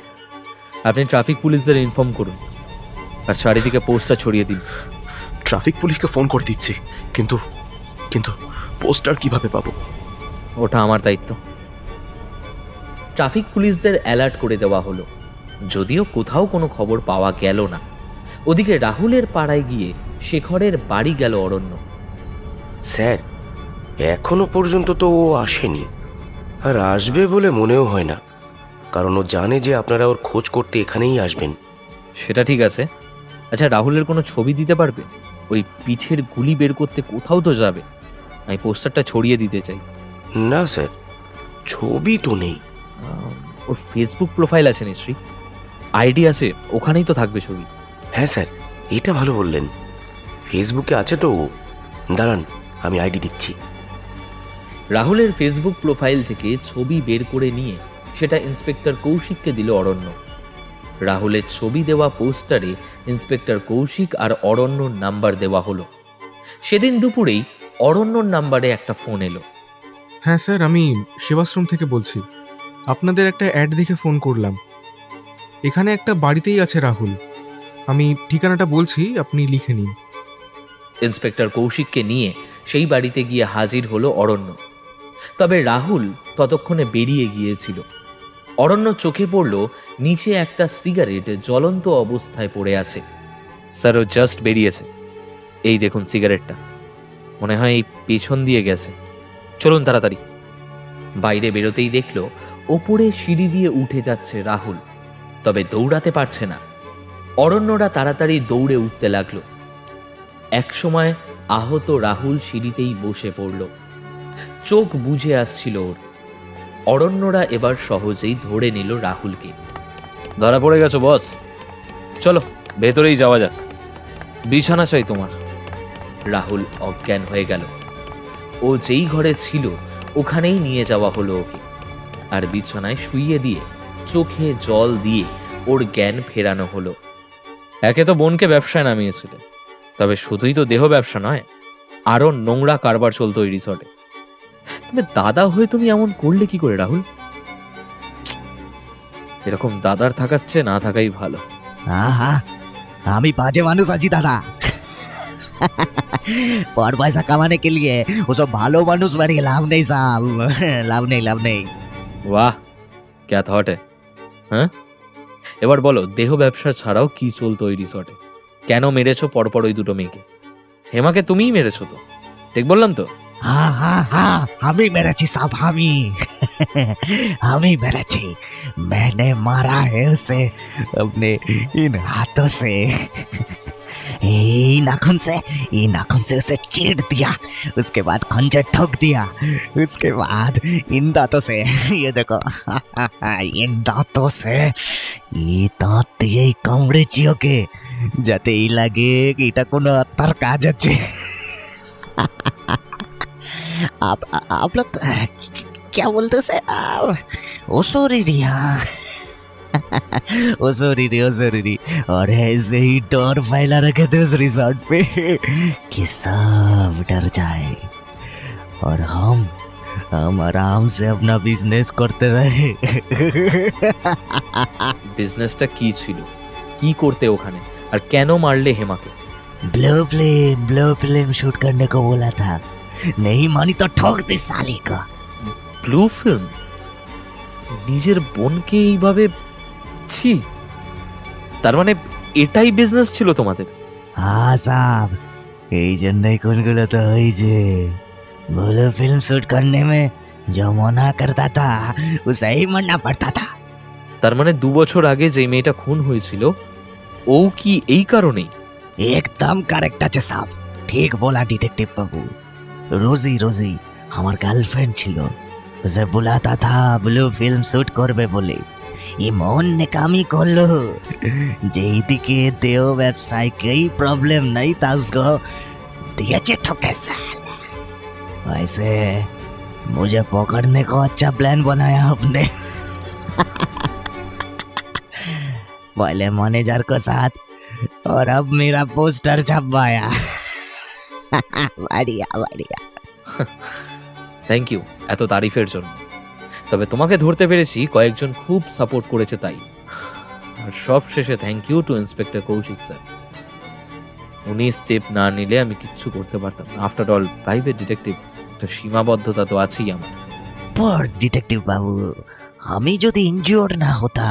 আপনি ট্রাফিক পুলিশদের ইনফর্ম করুন আর চারিদিকে পোস্টার ছড়িয়ে দিন। ট্রাফিক পুলিশকে ফোন করে দিচ্ছি, কিন্তু কিন্তু পোস্টার কিভাবে পাবো? ওটা আমার দায়িত্ব। ট্রাফিক পুলিশদের অ্যালার্ট করে দেওয়া হলো, যদিও কোথাও কোনো খবর পাওয়া গেল না। ওদিকে রাহুলের পাড়ায় গিয়ে শেখরের বাড়ি গেল অরণ্য। স্যার, এখনো পর্যন্ত তো ও আসেনি, আর আসবে বলে মনেও হয় না, কারণ ও জানে যে আপনারা ওর খোঁজ করতে এখানেই আসবেন। সেটা ঠিক আছে। আচ্ছা, রাহুলের কোনো ছবি দিতে পারবে? ওই পিঠের গুলি বের করতে কোথাও তো যাবে, আমি পোস্টারটা ছড়িয়ে দিতে চাই। না স্যার, ছবি তো নেই। ওর ফেসবুক প্রোফাইল আছে নিশ্চয়ই, আইডি আছে, ওখানেই তো থাকবে ছবি। হ্যাঁ স্যার, এটা ভালো বললেন, ফেসবুকে আছে তো ও। দাঁড়ান, আমি আইডি দিচ্ছি। রাহুলের ফেসবুক প্রোফাইল থেকে ছবি বের করে নিয়ে সেটা ইন্সপেক্টর কৌশিককে দিল অরণ্য। রাহুলের ছবি দেওয়া পোস্টারে ইন্সপেক্টর কৌশিক আর অরণ্যর নাম্বার দেওয়া হলো। সেদিন দুপুরেই অরণ্যর নাম্বারে একটা ফোন এলো। হ্যাঁ স্যার, আমি সেবাশ্রম থেকে বলছি। আপনাদের একটা অ্যাড দেখে ফোন করলাম। এখানে একটা বাড়িতেই আছে রাহুল, আমি ঠিকানাটা বলছি, আপনি লিখে নিন। ইন্সপেক্টর কৌশিককে নিয়ে সেই বাড়িতে গিয়ে হাজির হলো অরণ্য, তবে রাহুল ততক্ষণে বেরিয়ে গিয়েছিল। অরণ্য চোখে পড়ল নিচে একটা সিগারেট জ্বলন্ত অবস্থায় পড়ে আছে। স্যার, ও জাস্ট বেরিয়েছে, এই দেখুন সিগারেটটা, মনে হয় এই পেছন দিয়ে গেছে। চলুন তাড়াতাড়ি। বাইরে বেরোতেই দেখল ওপরে সিঁড়ি দিয়ে উঠে যাচ্ছে রাহুল, তবে দৌড়াতে পারছে না। অরণ্যরা তাড়াতাড়ি দৌড়ে উঠতে লাগলো। একসময় আহত রাহুল সিঁড়িতেই বসে পড়ল, চোখ বুজে আসছিল ওর। অরণ্যরা এবার সহজেই ধরে নিল রাহুলকে। ধরা পড়ে গেছো বস, চলো ভেতরেই যাওয়া যাক, বিছানা চাই তোমার। রাহুল অজ্ঞান হয়ে গেল। ও যেই ঘরে ছিল ওখানেই নিয়ে যাওয়া হলো ওকে, আর বিছানায় শুইয়ে দিয়ে চোখে জল দিয়ে ওর জ্ঞান ফেরানো হলো। একে তো বোনকে ব্যবসায় নামিয়েছিল, তবে শুধুই তো দেহ ব্যবসা নয়, আরো নোংরা কারবার চলতো ওই রিসর্টে। তবে দাদা হয়ে তুমি এমন করলে কি করে রাহুল? এরকম দাদার থাকার চেয়ে না থাকাই ভালো। আহা, আমি বাজে মানুষ আছি দাদা। पर पैसा कमाने के लिए वो सब ভালো মানুষ বানিয়ে লাভ নেই সাব, লাভ নেই লাভ নেই। বাহ, ক্যা থট হ্যায়। হ্যাঁ, এবার বলো, দেহ ব্যবসা ছাড়াও কি চলতো ওই রিসর্টে? কেন মেরেছো পরপর ওই দুটো মেয়েকে? হেমাকে তুমিই মেরেছো তো, ঠিক বললাম তো? हाँ हाँ हाँ, আমি মেরেছি সাব, আমি মেরেছি। मैंने मारा है उसे अपने इन हाथों से, नाखून से उसे चीर दिया, उसके बाद खंजर ठोक दिया, उसके बाद इन दांतों से, ये देखो, इन दांतों से, ये दांत दिए कामड़े चियोके যাতে এই লাগে এটা কোনো আত্মার কাজ আছে। आप लोग क्या बोलते से? ओ सॉरी, और ऐसे ही डर फैला रखे थे उस रिसोर्ट पे कि सब डर जाए, और हम आराम से अपना बिजनेस करते रहे। বিজনেসটা কি ছিল, কি করতে ওখানে, আর কেন মারলে হেমাকে? ब्लू फिल्म शूट करने को बोला था, नहीं मानी तो ठोक दी साली को। Blue film? নিজের বোনকে এইভাবে? ছি, তার মানে এটাই বিজনেস ছিল তোমাদের? हाँ साहब, এই জন্যই কোনগুলো তো হয়েছে। बोलो फिल्म शूट करने में जो मना करता था उसे ही मरना पड़ता था। তার মানে 2 বছর আগে যে মেয়েটা খুন হয়েছিল ও কি এই কারণেই? एकदम करेक्ट আছে সাহেব, ঠিক বলা ডিটেকটিভ বাবু। রোজি রোজি আমার গার্লফ্রেন্ড ছিল, उसे बुलाता था ब्लू फिल्म शूट করবে বলে। এমন নেকামি করলো যেদিকে দেও ব্যবসায় कोई प्रॉब्लम नहीं था उसको दिए ठोके साले। वैसे मुझे पकड़ने को अच्छा प्लान बनाया आपने। बोले मैनेजर को साथ और अब मेरा पोस्टर छपवाया। बढ़िया बढ़िया। থ্যাংক ইউ এত তারিফের জন্য। তবে তোমাকে ধরতে পেরেছি কয়েকজন খুব সাপোর্ট করেছে তাই। আর সব শেষে thank you to inspector Kaushik sir. উনি স্টেপ না নিলে আমি কিচ্ছু করতে পারতাম না। আফটার অল প্রাইভেট ডিটেকটিভ, একটা সীমাবদ্ধতা তো আছেই আমার। पर डिटेक्टिव बाबू, हमें जो इंज्योर्ड ना होता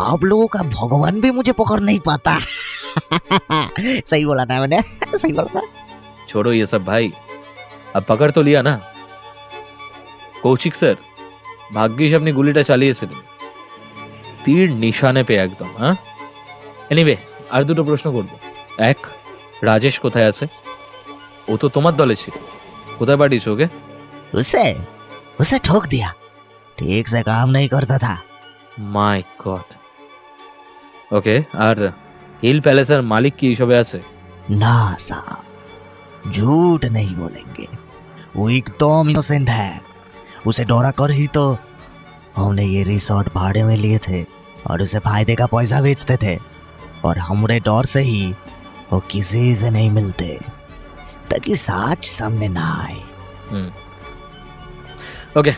आप लोगों का भगवान भी मुझे पकड़ नहीं पाता। सही बोला ना मैंने? सही बोला ना? छोड़ो ये सब भाई, अब पकड़ तो लिया ना। কৌশিক স্যার ভাগ্যিস আপনি গুলিটা চালিয়েছিলেন, তীর নিশানে পেয়ে একদম। হ্যাঁ, এনিওয়ে আর দুটো প্রশ্ন করব। এক, রাজেশ কোথায় আছে? ও তো তোমার দলে ছিল, কোথায় পাঠিয়েছো ওকে? उसे उसे ठोक दिया, ठीक से काम नहीं करता था। মাই গড। ওকে, আর হিল প্যালেসের মালিক কি এইসবে আছে? ना साहब, झूठ नहीं बोलेंगे, वो एकदम इनोसेंट है। उसे डरा कर ही तो हमने ये रिसोर्ट भाड़े में लिए थे और उसे फायदे का पैसा बेचते थे, और हमारे डर से ही वो किसी से नहीं मिलते ताकि सच सामने ना आए। ওকে,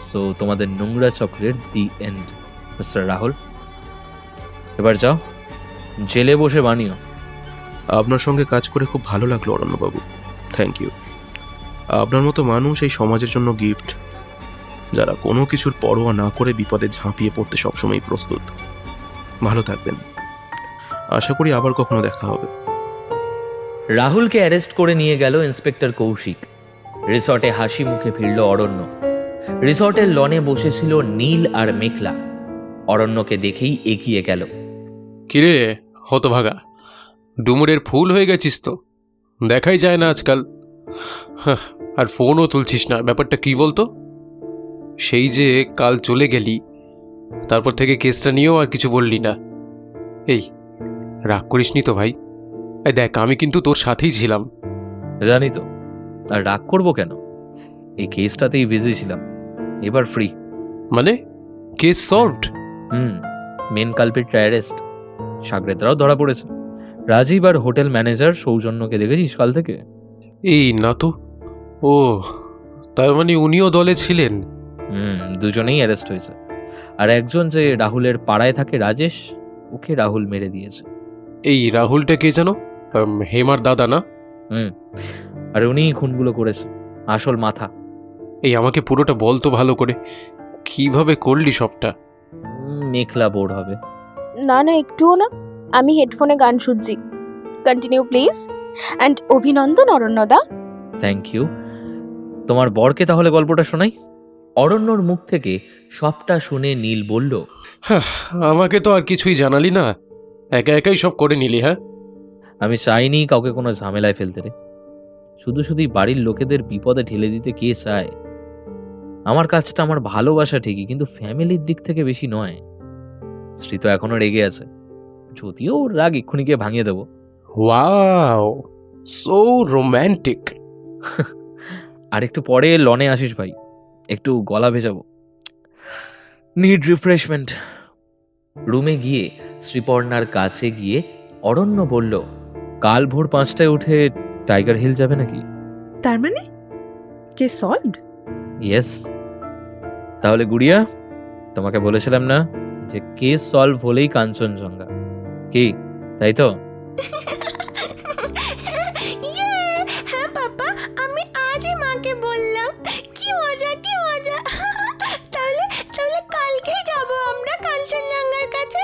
সো তোমাদের নোংরা চক্রের দি এন্ড মিস্টার রাহুল। এবার যাও, জেলে বসে বানিও। আপনার সঙ্গে কাজ করে খুব ভালো লাগলো অরণ্যবাবু, থ্যাংক ইউ। আপনার মতো মানুষ এই সমাজের জন্য গিফট, যারা কোনো কিছুর পরোয়া না করে বিপদে ঝাঁপিয়ে পড়তে সবসময় প্রস্তুত। ভালো থাকবেন, আশা করি আবার কখনো দেখা হবে। রাহুলকে অ্যারেস্ট করে নিয়ে গেল ইন্সপেক্টর কৌশিক। রিসর্টে হাসি মুখে ফিরল অরণ্য। রিসর্টের লনে বসেছিল নীল আর মেঘলা। অরণ্যকে দেখেই এগিয়ে গেল। কিরে হতভাগা, ডুমুরের ফুল হয়ে গেছিস তো, দেখাই যায় না আজকাল। আর ফোনও তুলছিস না, ব্যাপারটা কি বলতো? সেই যে কাল চলে গেলি, তারপর থেকে কেসটা নিয়েও আর কিছু বললি না। এই রাগ করিসনি তো ভাই? এই দেখ, আমি কিন্তু তোর সাথেই ছিলাম। জানি তো, আর রাগ করবো কেন? এই কেসটাতেই বিজি ছিলাম, এবার ফ্রি। মানে কেস সলভড? মেন কালপিটরা অ্যারেস্ট, সাগরেদরাও ধরা পড়েছে। রাজীব আর হোটেল ম্যানেজার সৌজন্যকে দেখেছিস কাল থেকে? এই না তো। ও, তার মানে উনিও দলে ছিলেন? দুজনেই অ্যারেস্ট হয়েছে। আর একজন যে রাহুলের পাড়ায় থাকে, রাজেশ, ওকে রাহুল মেরে দিয়েছে। এই রাহুলটা কে জানো? হেমার দাদা না? আর উনিই খুনগুলো করেছে, আসল মাথা। এই আমাকে পুরোটা বল তো ভালো করে, কিভাবে করলি সবটা? মেঘলা বোর্ড হবে না। না একটুও না, আমি হেডফোনে গান শুনছি। Continue please. অ্যান্ড অভিনন্দন অরণ্যদা। Thank you. তোমার বরকে তাহলে গল্পটা শোনাই। অরণ্যর মুখ থেকে সবটা শুনে নীল বলল, আমাকে তো আর কিছুই জানালি না, একা একাই সব করে নিলি। হ্যাঁ, আমি চাইনি কাউকে কোনো ঝামেলায় ফেলতে রে। শুধু শুধু বাড়ির লোকেদের বিপদে ঠেলে দিতে কে চায়? আমার কাজটা আমার ভালোবাসা ঠিকই, কিন্তু ফ্যামিলির দিক থেকে বেশি নয়। স্ত্রী তো এখনো রেগে আছে, যদিও ওর রাগ এক্ষুনি গিয়ে ভাঙিয়ে দেবো। Wow, so romantic. আর একটু পরে লনে আসিস ভাই, একটু গলা ভেজাবো, নিড রিফ্রেশমেন্ট। রুমে গিয়ে শ্রীপর্ণার কাছে গিয়ে অরণ্য বলল, কাল ভোর 5টায় উঠে টাইগার হিল যাবে নাকি? তার মানে কেস সলভড? ইয়েস। তাহলে গুড়িয়া, তোমাকে বলেছিলাম না যে কেস সলভ হলেই কাঞ্চনজঙ্ঘা? কি তাই তো? হ্যাঁ বাবা, আমি আজই মাকে বললাম। কি মজা, কি মজা। তাহলে তাহলে কালকেই যাব আমরা কাঞ্চনজঙ্ঘার কাছে।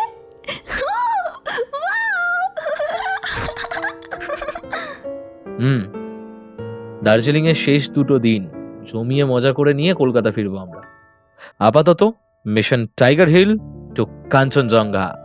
দার্জিলিংয়ের শেষ 2টো দিন জমিয়ে মজা করে নিয়ে কলকাতা ফিরবো আমরা। আপাতত mission Tiger Hill to Kanchenjunga.